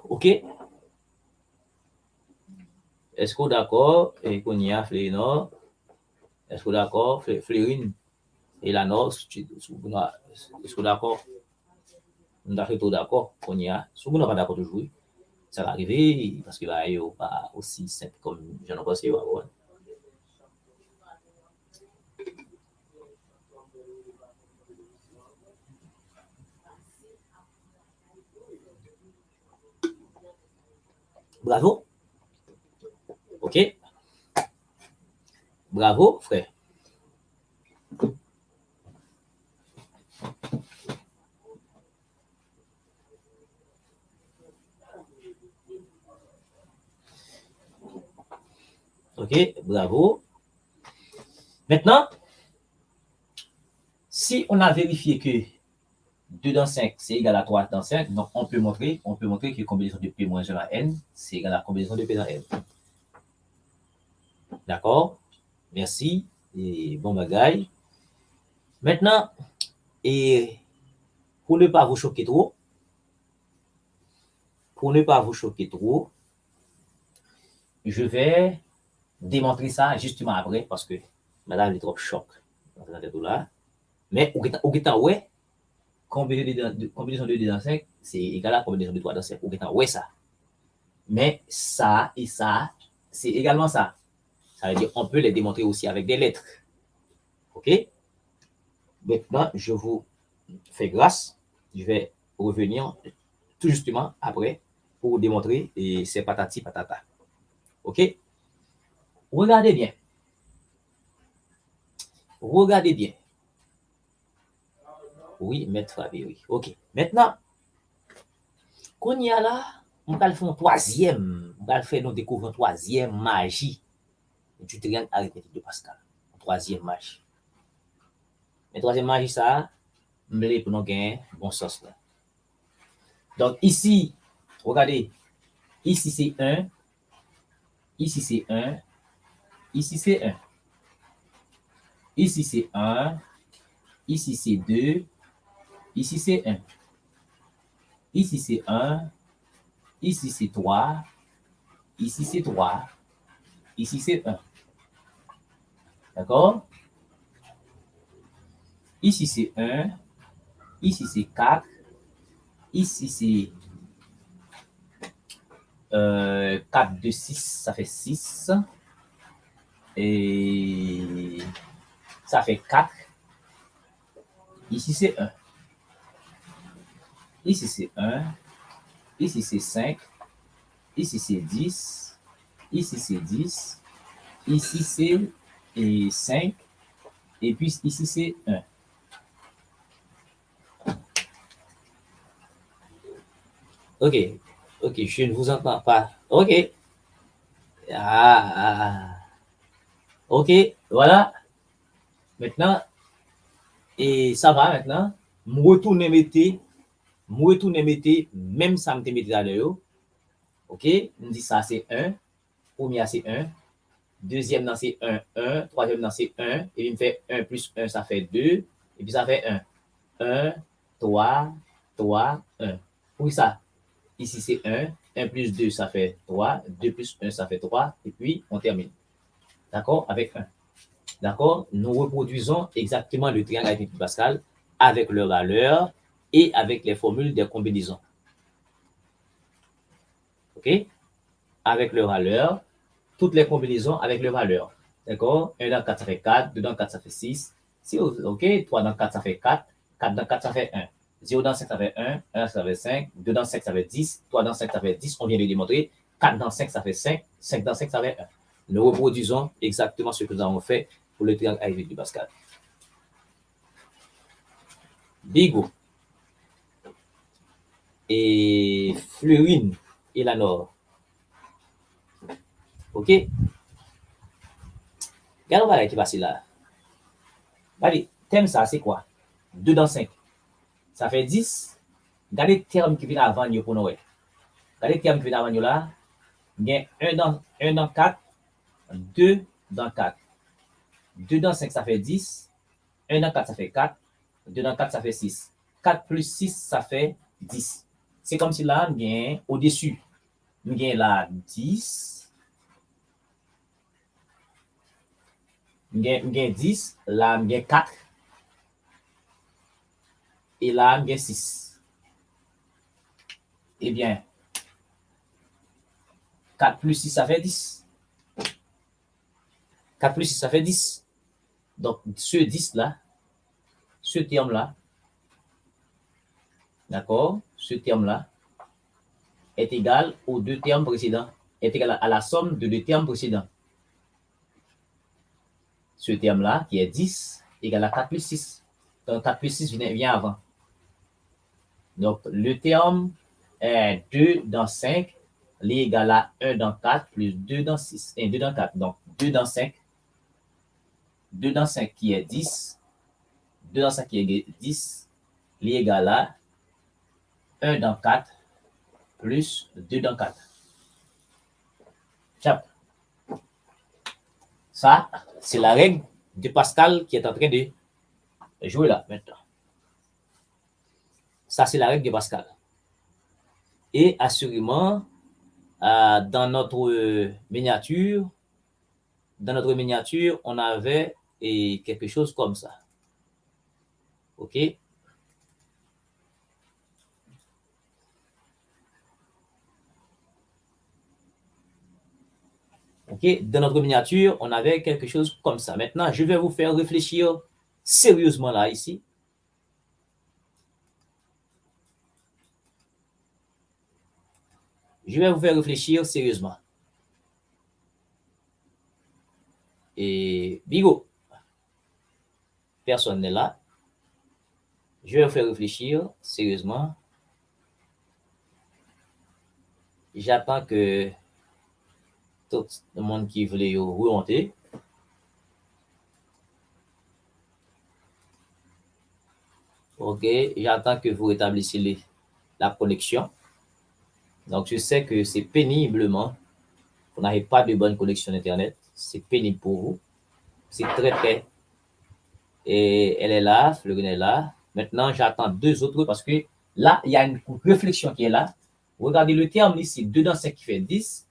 OK? Est-ce que vous êtes d'accord? Et qu'on y a Fleurine Nord. Est-ce que vous êtes d'accord? Fleurine et la Nord, est-ce que vous êtes d'accord? Nous avons tout d'accord qu'on y a. Si vous n'êtes pas d'accord toujours, ça va arriver parce que là, il n'est pas aussi simple comme je n'en pense pas. Bravo. OK? Bravo, frère. OK? Bravo. Maintenant, si on a vérifié que 2 dans 5, c'est égal à 3 dans 5, donc on peut montrer que la combinaison de P moins 1 à N, c'est égal à la combinaison de P dans N. D'accord? Merci. Et bon bagaille. Maintenant, et pour ne pas vous choquer trop, je vais démontrer ça justement après parce que madame est trop choc. Mais au guetan, ouais, combinaison de 2 dans 5, c'est égal à la combinaison de 3 dans 5. Au guetan, ouais, ça. Mais ça et ça, c'est également ça. Ça veut dire qu'on peut les démontrer aussi avec des lettres. OK? Maintenant, je vous fais grâce. Je vais revenir tout justement après pour démontrer et c'est patati patata. OK? Regardez bien. Regardez bien. Oui, maître Fabien, oui. OK. Maintenant, qu'on y a là, on va faire un troisième. On va faire nous découvrir une troisième magie du triangle arithmétique de Pascal. Une troisième magie. Mais troisième magie, ça, je pour nous gagner bon sens là. Donc ici, regardez, ici c'est 1, ici c'est 1, ici c'est 1. Ici c'est 1, ici c'est 2, ici c'est 1. Ici c'est 1, ici c'est 3, ici c'est 3, ici c'est 1. D'accord? Ici c'est 1, ici c'est 4, ici c'est 4, 2, 6, ça fait 6. Et ça fait 4. Ici c'est 1. Ici c'est 1. Ici c'est 5. Ici c'est 10. Ici c'est 10. Ici c'est 5. Et puis ici c'est 1. OK. OK, je ne vous entends pas. OK. Ah. OK, voilà. Maintenant, et ça va maintenant. Je retourne mettre, même ça me mettre à l'heure. OK, on dit ça c'est 1. Premier c'est 1. Deuxième dans c'est 1, 1. Troisième dans c'est 1. Et il me fait 1 plus 1, ça fait 2. Et puis ça fait 1. 1, 3, 3, 1. Oui, ça. Ici c'est 1. 1 plus 2, ça fait 3. 2 plus 1, ça fait 3. Et puis on termine. D'accord? Avec 1. D'accord? Nous reproduisons exactement le triangle arithmétique de Pascal avec leur valeur et avec les formules des combinaisons. OK? Avec leur valeur, toutes les combinaisons avec leur valeur. D'accord? 1 dans 4, ça fait 4. 2 dans 4, ça fait 6. OK? 3 dans 4, ça fait 4. 4 dans 4, ça fait 1. 0 dans 5, ça fait 1. 1 dans 5, ça fait 5. 2 dans 5, ça fait 10. 3 dans 5, ça fait 10. On vient de démontrer. 4 dans 5, ça fait 5. 5 dans 5, ça fait 1. Nous reproduisons exactement ce que nous avons fait pour le triangle arithmétique de Pascal. Bigot et Fleurine et la Nord. OK? Regardons ce qui passe là. Allez, thème ça, c'est quoi? 2 dans 5. Ça fait 10. Regardez le terme qui vient avant nous pour nous. Regardez le terme qui vient avant nous là. Il y a 1 dans 4, 2 dans 4. 2 dans 5, ça fait 10. 1 dans 4, ça fait 4. 2 dans 4, ça fait 6. 4 plus 6, ça fait 10. C'est comme si là, il y a au-dessus. Il y a là 10. Il y a 10. Là, il y a 4. Et là, il y a 6. Eh bien, 4 plus 6, ça fait 10. 4 plus 6, ça fait 10. Donc, ce 10-là, ce terme-là, d'accord, ce terme-là est égal aux deux termes précédents, est égal à la somme de deux termes précédents. Ce terme-là, qui est 10, égal à 4 plus 6. Donc, 4 plus 6 vient avant. Donc, le terme est 2 dans 5, l'égal à 1 dans 4 plus 2 dans 6, et 2 dans 4. Donc, 2 dans 5, 2 dans 5 qui est 10, 2 dans 5 qui est 10, l'égal à 1 dans 4 plus 2 dans 4. Ça, c'est la règle de Pascal qui est en train de jouer là maintenant. Ça, c'est la règle de Pascal. Et assurément, dans notre miniature, on avait quelque chose comme ça. OK? OK? Dans notre miniature, on avait quelque chose comme ça. Maintenant, je vais vous faire réfléchir sérieusement là, ici. Je vais vous faire réfléchir sérieusement. Et Bigo, personne n'est là. Je vais vous faire réfléchir sérieusement. J'attends que tout le monde qui voulait remonter. OK, j'attends que vous rétablissiez la connexion. Donc, je sais que c'est péniblement, vous n'avez pas de bonne connexion Internet. C'est pénible pour vous. C'est très, très. Et elle est là, Florine est là. Maintenant, j'attends deux autres parce que là, il y a une réflexion qui est là. Regardez le terme ici, 2 dans 5 qui fait 10.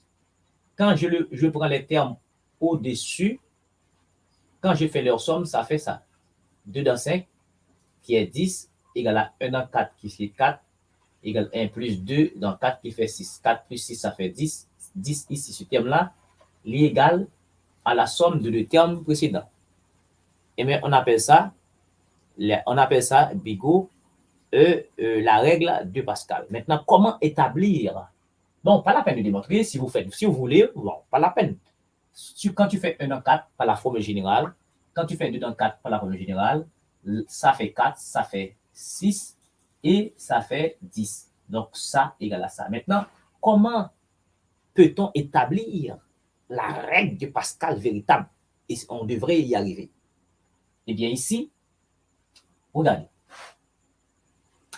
Quand je prends les termes au-dessus, quand je fais leur somme, ça fait ça. 2 dans 5 qui est 10 égale à 1 dans 4 qui fait 4 égale 1 plus 2 dans 4 qui fait 6. 4 plus 6, ça fait 10. 10 ici, ce terme-là, il est égal à la somme de deux termes précédents. Et bien, on appelle ça, Bigot, la règle de Pascal. Maintenant, comment établir? Bon, pas la peine de démontrer. Si vous voulez, bon, pas la peine. Quand tu fais 1 dans 4 par la formule générale, quand tu fais 2 dans 4 par la formule générale, ça fait 4, ça fait 6 et ça fait 10. Donc, ça égale à ça. Maintenant, comment peut-on établir la règle de Pascal véritable? Et on devrait y arriver. Eh bien, ici, regardez.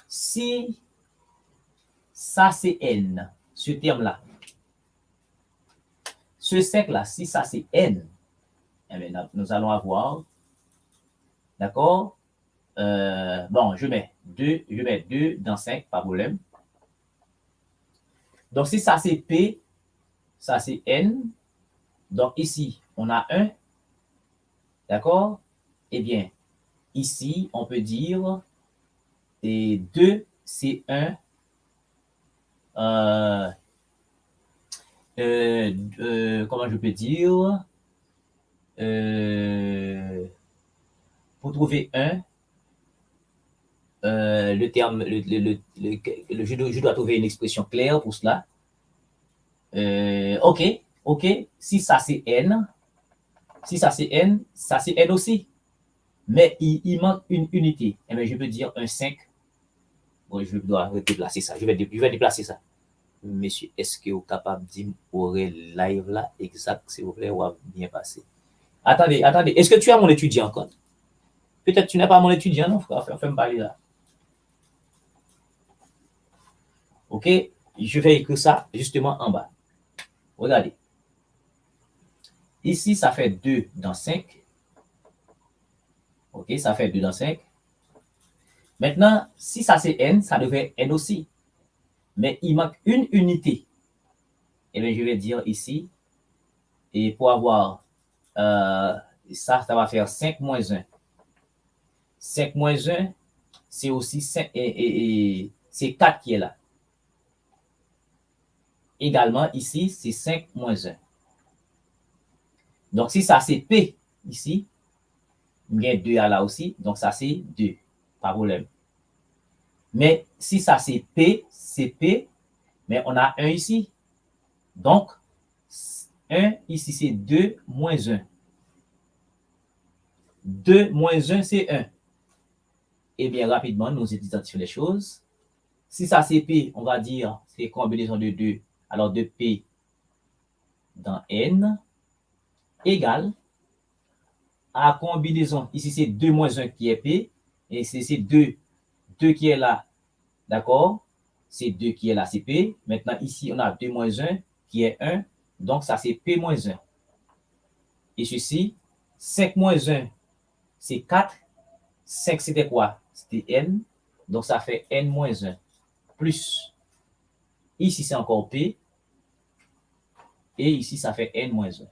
Si ça, c'est n, ce terme-là, ce cercle-là, si ça, c'est n, eh bien, nous allons avoir, d'accord, bon, je mets 2 dans 5, pas de problème. Donc, si ça, c'est P, ça, c'est N. Donc, ici, on a 1. D'accord? Eh bien, ici, on peut dire et 2, c'est 1. Comment je peux dire? Pour trouver 1, le terme, je dois trouver une expression claire pour cela. OK. Si ça c'est n, ça c'est n aussi. Mais il manque une unité. Eh bien, je peux dire un 5. Bon, je dois déplacer ça. Je vais déplacer ça. Monsieur, est-ce que vous êtes capable de dire pour live là exact, s'il vous plaît, ou bien passé? Attendez. Est-ce que tu as mon étudiant encore? Peut-être tu n'es pas mon étudiant, non, frère, fais-moi parler là. OK? Je vais écrire ça justement en bas. Regardez. Ici, ça fait 2 dans 5. OK, ça fait 2 dans 5. Maintenant, si ça c'est n, ça devrait être n aussi. Mais il manque une unité. Et bien, je vais dire ici, et pour avoir ça va faire 5 moins 1. 5 moins 1, c'est aussi 5, et c'est 4 qui est là. Également, ici, c'est 5 moins 1. Donc, si ça c'est P ici, il y a 2 là aussi, donc ça c'est 2, pas de problème. Mais si ça c'est P, mais on a 1 ici. Donc, 1 ici c'est 2 moins 1. 2 moins 1 c'est 1. Eh bien, rapidement, nous identifions les choses. Si ça c'est P, on va dire c'est combinaison de 2, alors de P dans N égale à combinaison, ici c'est 2 moins 1 qui est P, et c'est 2 qui est là, d'accord? C'est 2 qui est là, c'est P. Maintenant, ici, on a 2 moins 1 qui est 1, donc ça c'est P moins 1. Et ceci, 5 moins 1, c'est 4. 5, c'était quoi? C'était N, donc ça fait N moins 1. Plus, ici c'est encore P, et ici ça fait N moins 1.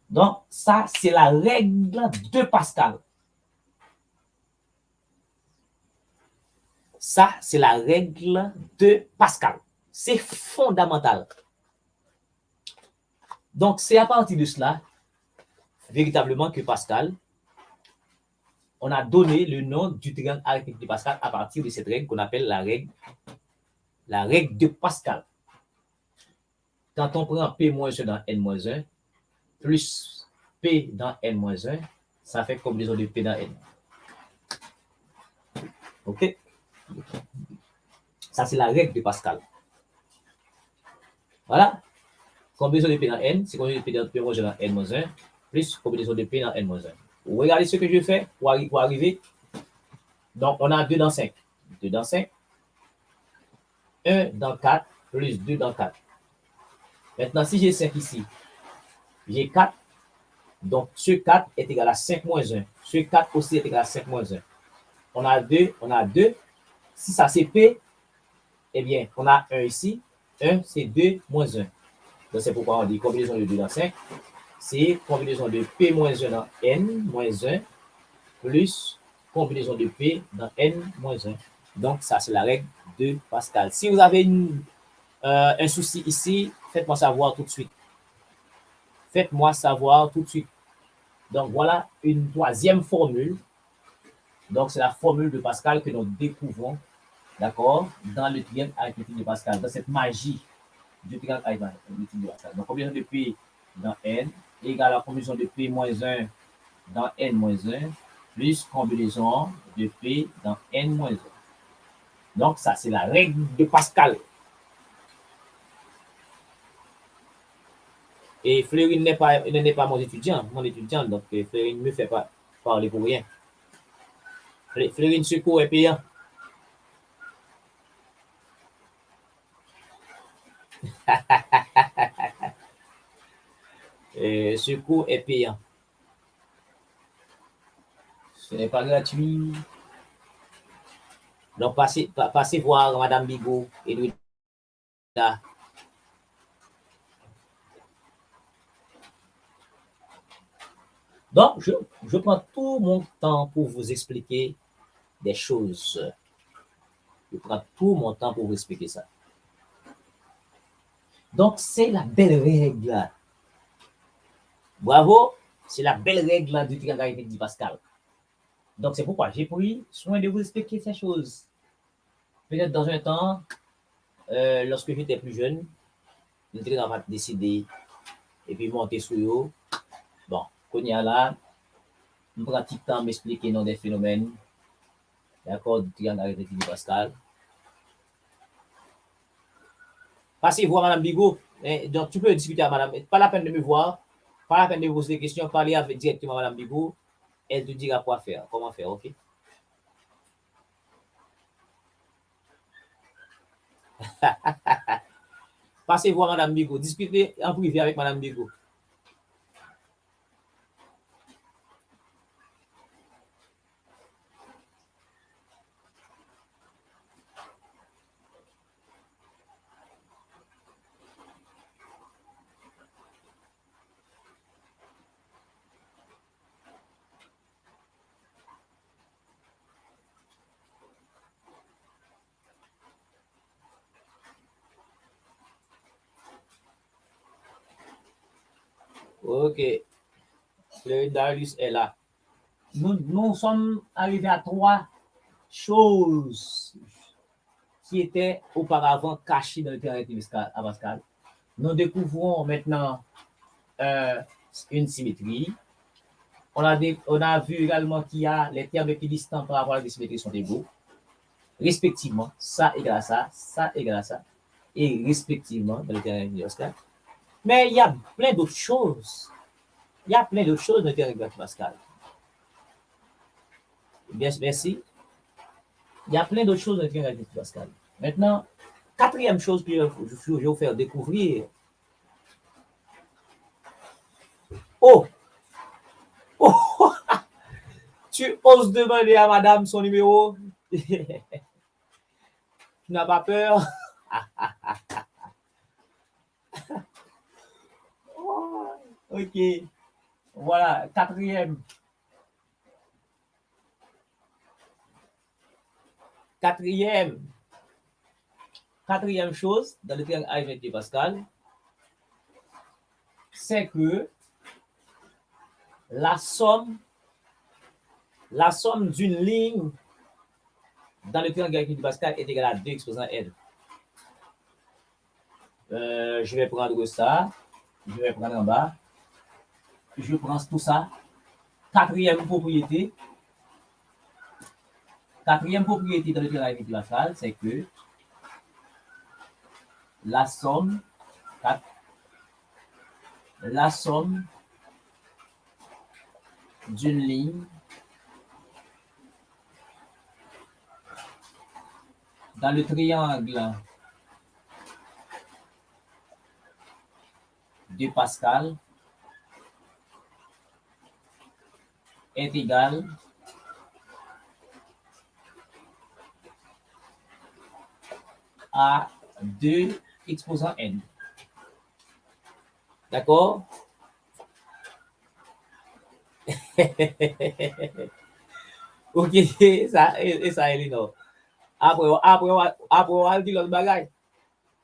Donc, ça, c'est la règle de Pascal. Ça, c'est la règle de Pascal. C'est fondamental. Donc, c'est à partir de cela, véritablement, que Pascal, on a donné le nom du triangle arithmétique de Pascal à partir de cette règle qu'on appelle la règle de Pascal. Quand on prend P moins 1 dans N moins 1, plus P dans N moins 1, ça fait combinaison de P dans N. OK? Ça, c'est la règle de Pascal. Voilà. Combinaison de P dans N, c'est combinaison de P dans P moins 1 dans N moins 1, plus combinaison de P dans N moins 1. Vous regardez ce que je fais pour arriver. Donc, on a 2 dans 5. 2 dans 5. 1 dans 4, plus 2 dans 4. Maintenant, si j'ai 5 ici, j'ai 4. Donc, ce 4 est égal à 5 moins 1. Ce 4 aussi est égal à 5 moins 1. On a 2, on a 2. Si ça c'est P, eh bien, on a 1 ici. 1, c'est 2 moins 1. Donc, c'est pourquoi on dit combinaison de 2 dans 5. C'est combinaison de P moins 1 dans N moins 1 plus combinaison de P dans N moins 1. Donc, ça, c'est la règle de Pascal. Si vous avez un souci ici, faites-moi savoir tout de suite. Faites-moi savoir tout de suite. Donc, voilà une troisième formule. Donc, c'est la formule de Pascal que nous découvrons, d'accord, dans le triangle arithmétique de Pascal, dans cette magie du triangle arithmétique de Pascal. Donc, combinaison de P dans N égale à combinaison de P moins 1 dans N moins 1 plus combinaison de P dans N moins 1. Donc, ça, c'est la règle de Pascal. Et Florine n'est pas mon étudiant, donc Florine ne me fait pas parler pour rien. Florine, secours est payant. Secours est payant. Ce n'est pas gratuit. Donc, passez voir Madame Bigot et lui. Donc, je prends tout mon temps pour vous expliquer des choses. Je prends tout mon temps pour vous expliquer ça. Donc, c'est la belle règle. Bravo, c'est la belle règle du triangle arithmétique de Pascal. Donc, c'est pourquoi j'ai pris soin de vous expliquer ces choses. Peut-être dans un temps, lorsque j'étais plus jeune, j'étais dans décider et puis monter sur eux. Bon, quand il y a là, je prends un petit temps m'expliquer non des phénomènes, d'accord, du triangle arithmétique de Pascal. Passez voir Madame Bigot. Donc, tu peux discuter à Madame. Pas la peine de me voir, pas la peine de poser des questions, parler directement à Madame Bigot. elle te dira quoi faire, comment faire, ok? Passez voir Madame Bigot, discutez en privé avec Madame Bigot. Ok, le Darius est là. Nous sommes arrivés à 3 choses qui étaient auparavant cachées dans le terrain à Pascal. Nous découvrons maintenant une symétrie. On a vu également qu'il y a les termes équidistants par rapport à la symétrie sont égaux. Respectivement, ça égale à ça, ça égale à ça, et respectivement dans le terrain de Pascal. Mais il y a plein d'autres choses. Il y a plein d'autres choses dans le terrain de Pascal. Bien, merci. Il y a plein d'autres choses dans le terrain de Pascal. Maintenant, quatrième chose que je vais vous faire découvrir. Oh! Oh! Tu oses demander à madame son numéro? Tu n'as pas peur? Ok. Voilà, quatrième chose dans le triangle arithmétique Pascal, c'est que la somme d'une ligne dans le triangle arithmétique Pascal est égale à 2 exposant n. Je vais prendre ça, je vais prendre en bas, je prends tout ça. Quatrième propriété dans le triangle arithmétique Pascal, c'est que la somme d'une ligne dans le triangle de Pascal est égale à 2 exposant n. D'accord? Ok, ça, Elinor. Après, on va dire l'autre bagaille.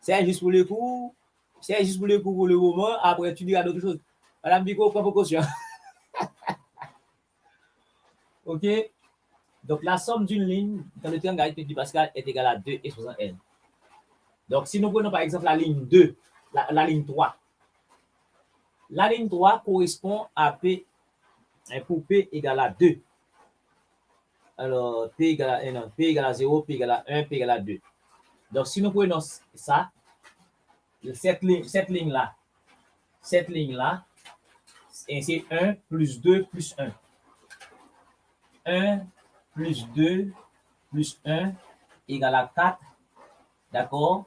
C'est juste pour le coup. C'est juste pour le coup pour le moment. Après, tu diras d'autres choses. Madame Bico, prends précaution. Ok? Donc, la somme d'une ligne dans le triangle arithmétique du Pascal est égale à 2 exposant n. Donc, si nous prenons par exemple la ligne 2, la ligne 3, la ligne 3 correspond à P, pour P égale à 2. Alors, P égale à 1, P égale à 0, P égale à 1, P égale à 2. Donc, si nous prenons ça, cette ligne-là, c'est 1 plus 2 plus 1. 1 plus 2 plus 1 égale à 4. D'accord?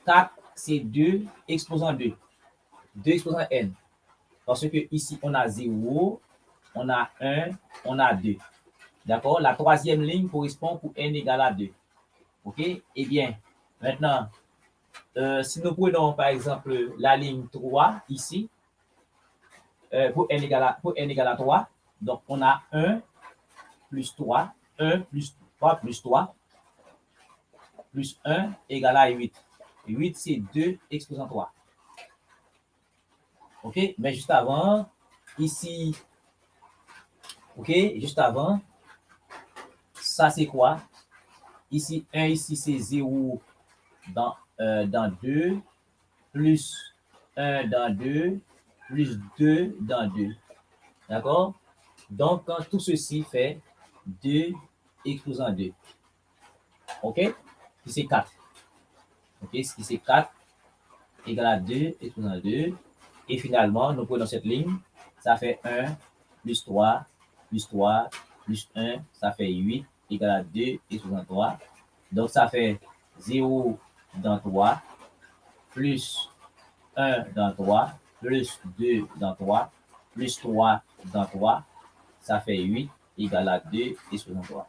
4, c'est 2 exposant 2. 2 exposant n. Parce que ici, on a 0, on a 1, on a 2. D'accord? La troisième ligne correspond pour n égale à 2. OK? Eh bien, maintenant, si nous prenons par exemple la ligne 3 ici, pour n égale à 3, donc on a 1 plus 3, 1 plus 3 plus 3, plus 1 égale à 8. 8, c'est 2 exposant 3. OK? Mais juste avant, ici, OK? Juste avant, ça c'est quoi? Ici, 1, ici c'est 0 dans 2, plus 1 dans 2, plus 2 dans 2. D'accord? Donc, tout ceci fait 2 exposant 2. OK? Ici, c'est 4. OK? Ici, c'est 4 égale à 2 exposant 2. Et finalement, nous prenons cette ligne. Ça fait 1 plus 3 plus 3, plus 1, ça fait 8, égal à 2, exposant 3. Donc, ça fait 0 dans 3, plus 1 dans 3, plus 2 dans 3, plus 3 dans 3, ça fait 8, égal à 2, exposant 3.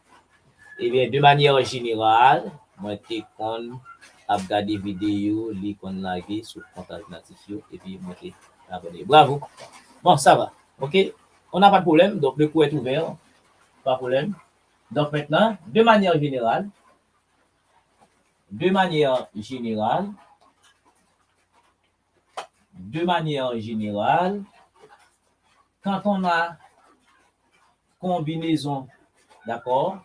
Eh bien, de manière générale, moi, je qu'on a regardé vidéo, li qu'on lagué sur le compte alternatif, et puis moi, je abonné. Bravo. Bon, ça va. OK? On n'a pas de problème. Donc, le cours est ouvert. Pas de problème. Donc, maintenant, de manière générale, quand on a combinaison, d'accord?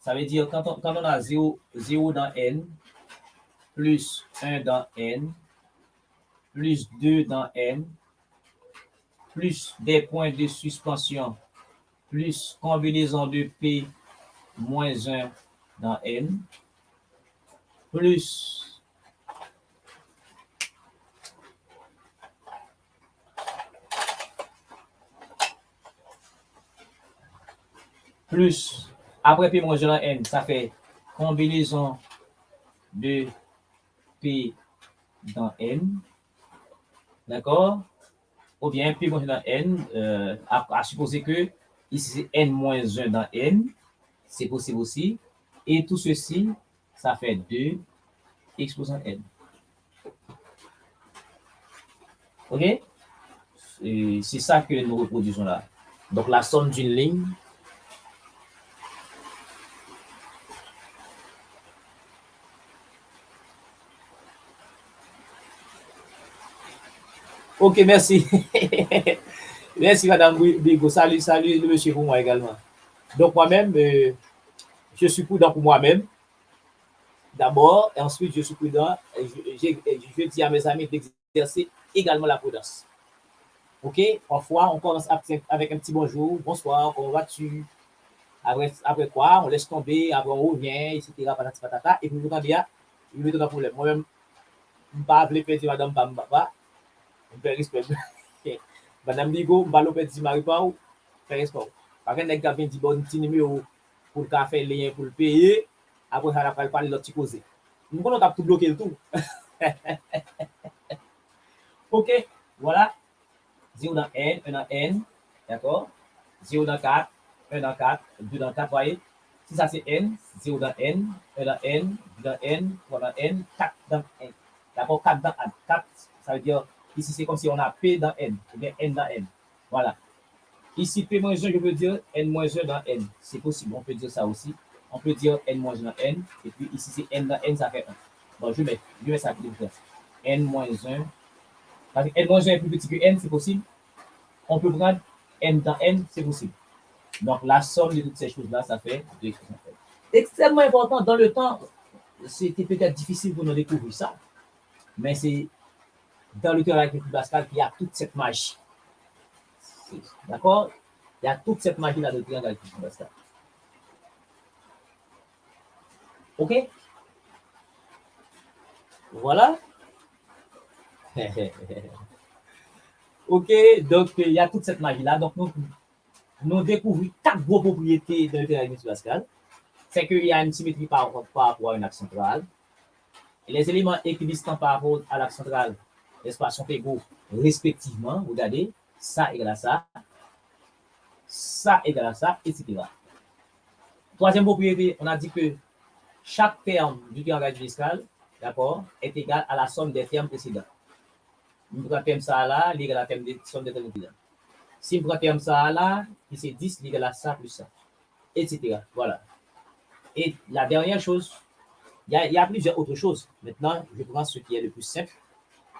Ça veut dire quand on a 0 dans n, plus 1 dans n, plus 2 dans n, plus des points de suspension, plus combinaison de P moins 1 dans n, plus après P moins 1 dans n, ça fait combinaison de P dans n, d'accord? Ou bien P moins 1 dans n, à supposer que ici c'est n moins 1 dans n, c'est possible aussi. Et tout ceci, ça fait 2 exposant n. OK? C'est ça que nous reproduisons là. Donc la somme d'une ligne. OK, merci. Merci, Madame Bigo. Salut, le monsieur pour moi également. Donc, moi-même, je suis prudent pour moi-même, d'abord, et ensuite, je suis prudent. Je dis à mes amis d'exercer également la prudence. OK? Parfois, on commence avec un petit bonjour, bonsoir, comment vas-tu? Après quoi, on laisse tomber, après on revient, etc. Patati patata, et puis vous entendez, il me donne un problème. Moi-même, je ne vais pas appeler petit madame Papa, je fais respect. Madame Bigo, je ne vais pas petit mari pas, je fais respect. Par contre, les gars viennent dire bon petit numéro pour le café, lien pour le payer, après ça, on va parler de l'autre petit causé. Nous connaissons tout bloquer le tout. OK, voilà. 0 dans n, 1 dans n, d'accord? 0 dans 4, 1 dans 4, 2 dans 4, voyez? Si ça c'est n, 0 dans n, 1 dans n, 2 dans n, 3 dans n, 4 dans n. D'accord? 4 dans n. 4, ça veut dire, ici c'est comme si on a p dans n, ou bien n dans n. Voilà. Ici, p moins 1, je peux dire n moins 1 dans n. C'est possible, on peut dire ça aussi. On peut dire n moins 1 dans n, et puis ici c'est n dans n, ça fait 1. Bon, je mets ça pour différence. n moins 1. Parce que n moins 1 est plus petit que n, c'est possible. On peut prendre n dans n, c'est possible. Donc, la somme de toutes ces choses-là, ça fait 2 expressions. Extrêmement important. Dans le temps, c'était peut-être difficile pour nous découvrir ça, mais c'est dans le théorème de Pascal qu'il y a toute cette magie. D'accord? Il y a toute cette magie là de théorème de Pascal. OK? Voilà. OK, donc il y a toute cette magie là. Donc, nous découvrons 4 gros propriétés de théorème de Pascal. C'est qu'il y a une symétrie par rapport à une axe centrale. Et les éléments équidistants par rapport à l'axe centrale, n'est-ce pas, sont égaux respectivement. Regardez, ça égale à ça égale à ça, etc. Troisième propriété, on a dit que chaque terme du théorème fiscal, d'accord, est égal à la somme des termes précédents. Si je prends terme ça là, il égale à la somme des termes précédents. Si je prends terme ça là, qui c'est 10, il égale à ça plus ça, etc. Voilà. Et la dernière chose, il y a plusieurs autres choses. Maintenant, je prends ce qui est le plus simple.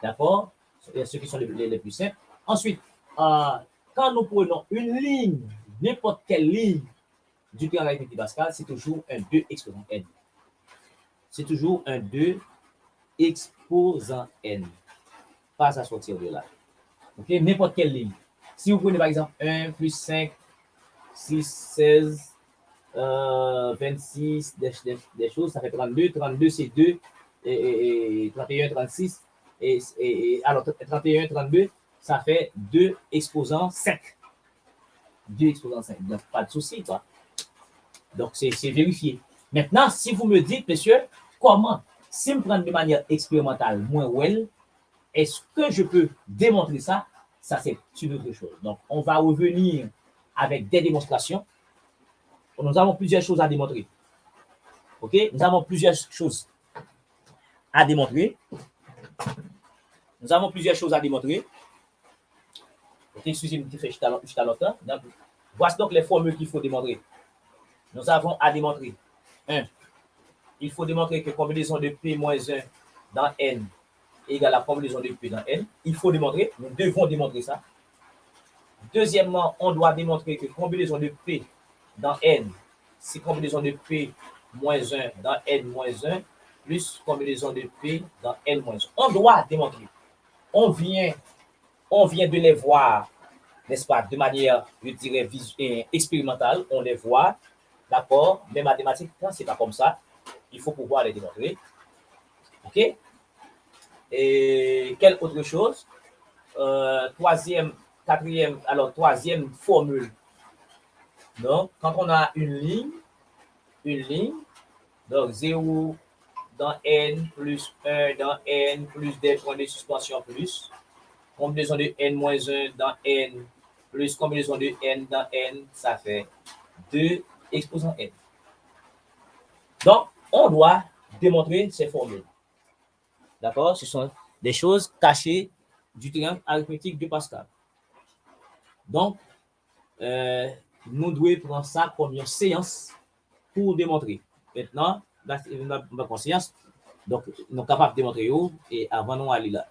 D'accord? Ceux qui sont les plus simples. Ensuite, quand nous prenons une ligne, n'importe quelle ligne du théorème de Pascal, c'est toujours un 2 exposant n. C'est toujours un 2 exposant n. Pas à sortir de là. OK? N'importe quelle ligne. Si vous prenez par exemple 1 plus 5, 6, 16, 26, des choses, ça fait 32. 32, c'est 2. Et 31, 36. Alors, 31, 32, ça fait 2 exposant 5. 2 exposant 5. Donc, pas de souci, quoi. Donc, c'est vérifié. Maintenant, si vous me dites, monsieur, comment, si je me prends de manière expérimentale, moins well, est-ce que je peux démontrer ça? Ça, c'est une autre chose. Donc, on va revenir avec des démonstrations. Nous avons plusieurs choses à démontrer. OK? Nous avons plusieurs choses à démontrer. Nous avons plusieurs choses à démontrer. OK, excusez-moi, je fais juste à longtemps. Voici donc les formules qu'il faut démontrer. Nous avons à démontrer 1. Il faut démontrer que combinaison de P moins 1 dans N égale à la combinaison de P dans N. Il faut démontrer, nous devons démontrer ça. Deuxièmement, on doit démontrer que combinaison de P dans N, c'est combinaison de P moins 1 dans N moins 1 plus combinaison de P dans N moins 1. On doit démontrer. On vient de les voir, n'est-ce pas, de manière, je dirais, expérimentale. On les voit, d'accord, mais mathématiquement, c'est pas comme ça. Il faut pouvoir les démontrer. OK? Et quelle autre chose? Troisième formule. Donc, quand on a une ligne, donc 0 dans N plus 1 dans N plus des points de suspension plus, combinaison de N moins 1 dans N plus combinaison de N dans N, ça fait 2 exposant N. Donc, on doit démontrer ces formules. D'accord? Ce sont des choses cachées du triangle arithmétique de Pascal. Donc, nous devons prendre ça comme une séance pour démontrer. Maintenant, on va prendre séance. Donc, nous sommes capables de démontrer où et avant nous aller là.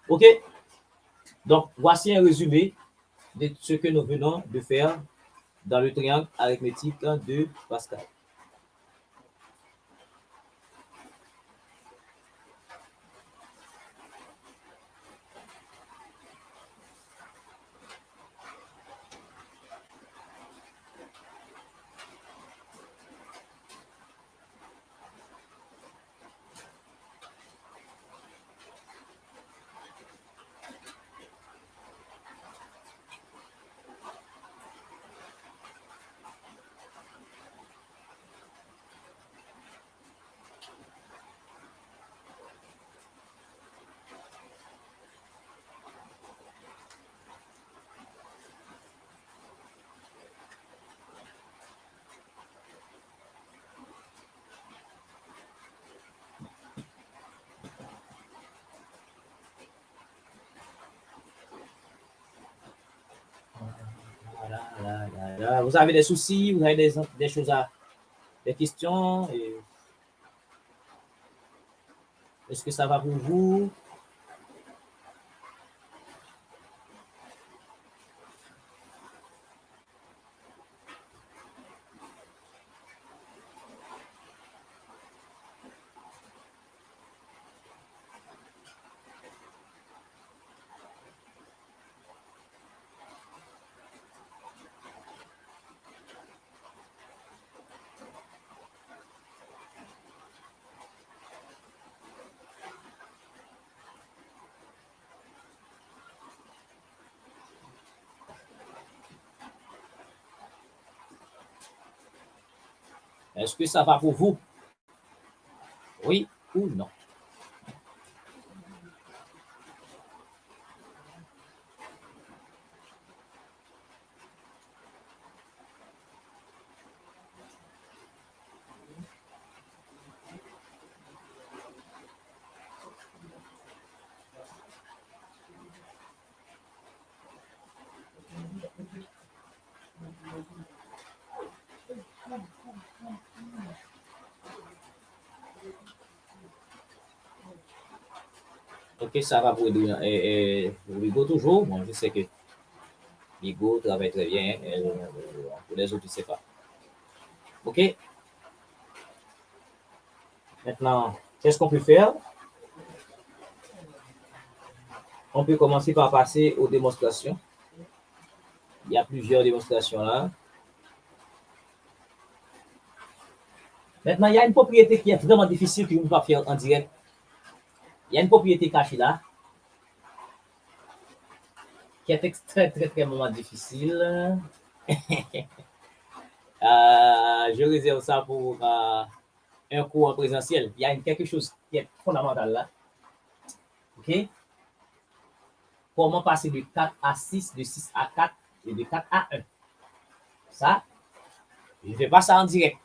OK? Donc, voici un résumé de ce que nous venons de faire dans le triangle arithmétique de Pascal. Voilà. Vous avez des soucis, vous avez des choses des questions. Est-ce que ça va pour vous? Est-ce que ça va pour vous? Oui ou non? Ok, ça va pour Hugo toujours. Bon, je sais que Hugo travaille très bien. Pour les autres, je ne sais pas. Ok. Maintenant, qu'est-ce qu'on peut faire? On peut commencer par passer aux démonstrations. Il y a plusieurs démonstrations là. Maintenant, il y a une propriété qui est vraiment difficile que je ne peux pas faire en direct. Il y a une propriété cachée là, qui est extrêmement difficile. Je réserve ça pour un cours en présentiel. Il y a quelque chose qui est fondamental là. OK? Comment passer de 4 à 6, de 6 à 4 et de 4 à 1. Ça, je ne fais pas ça en direct.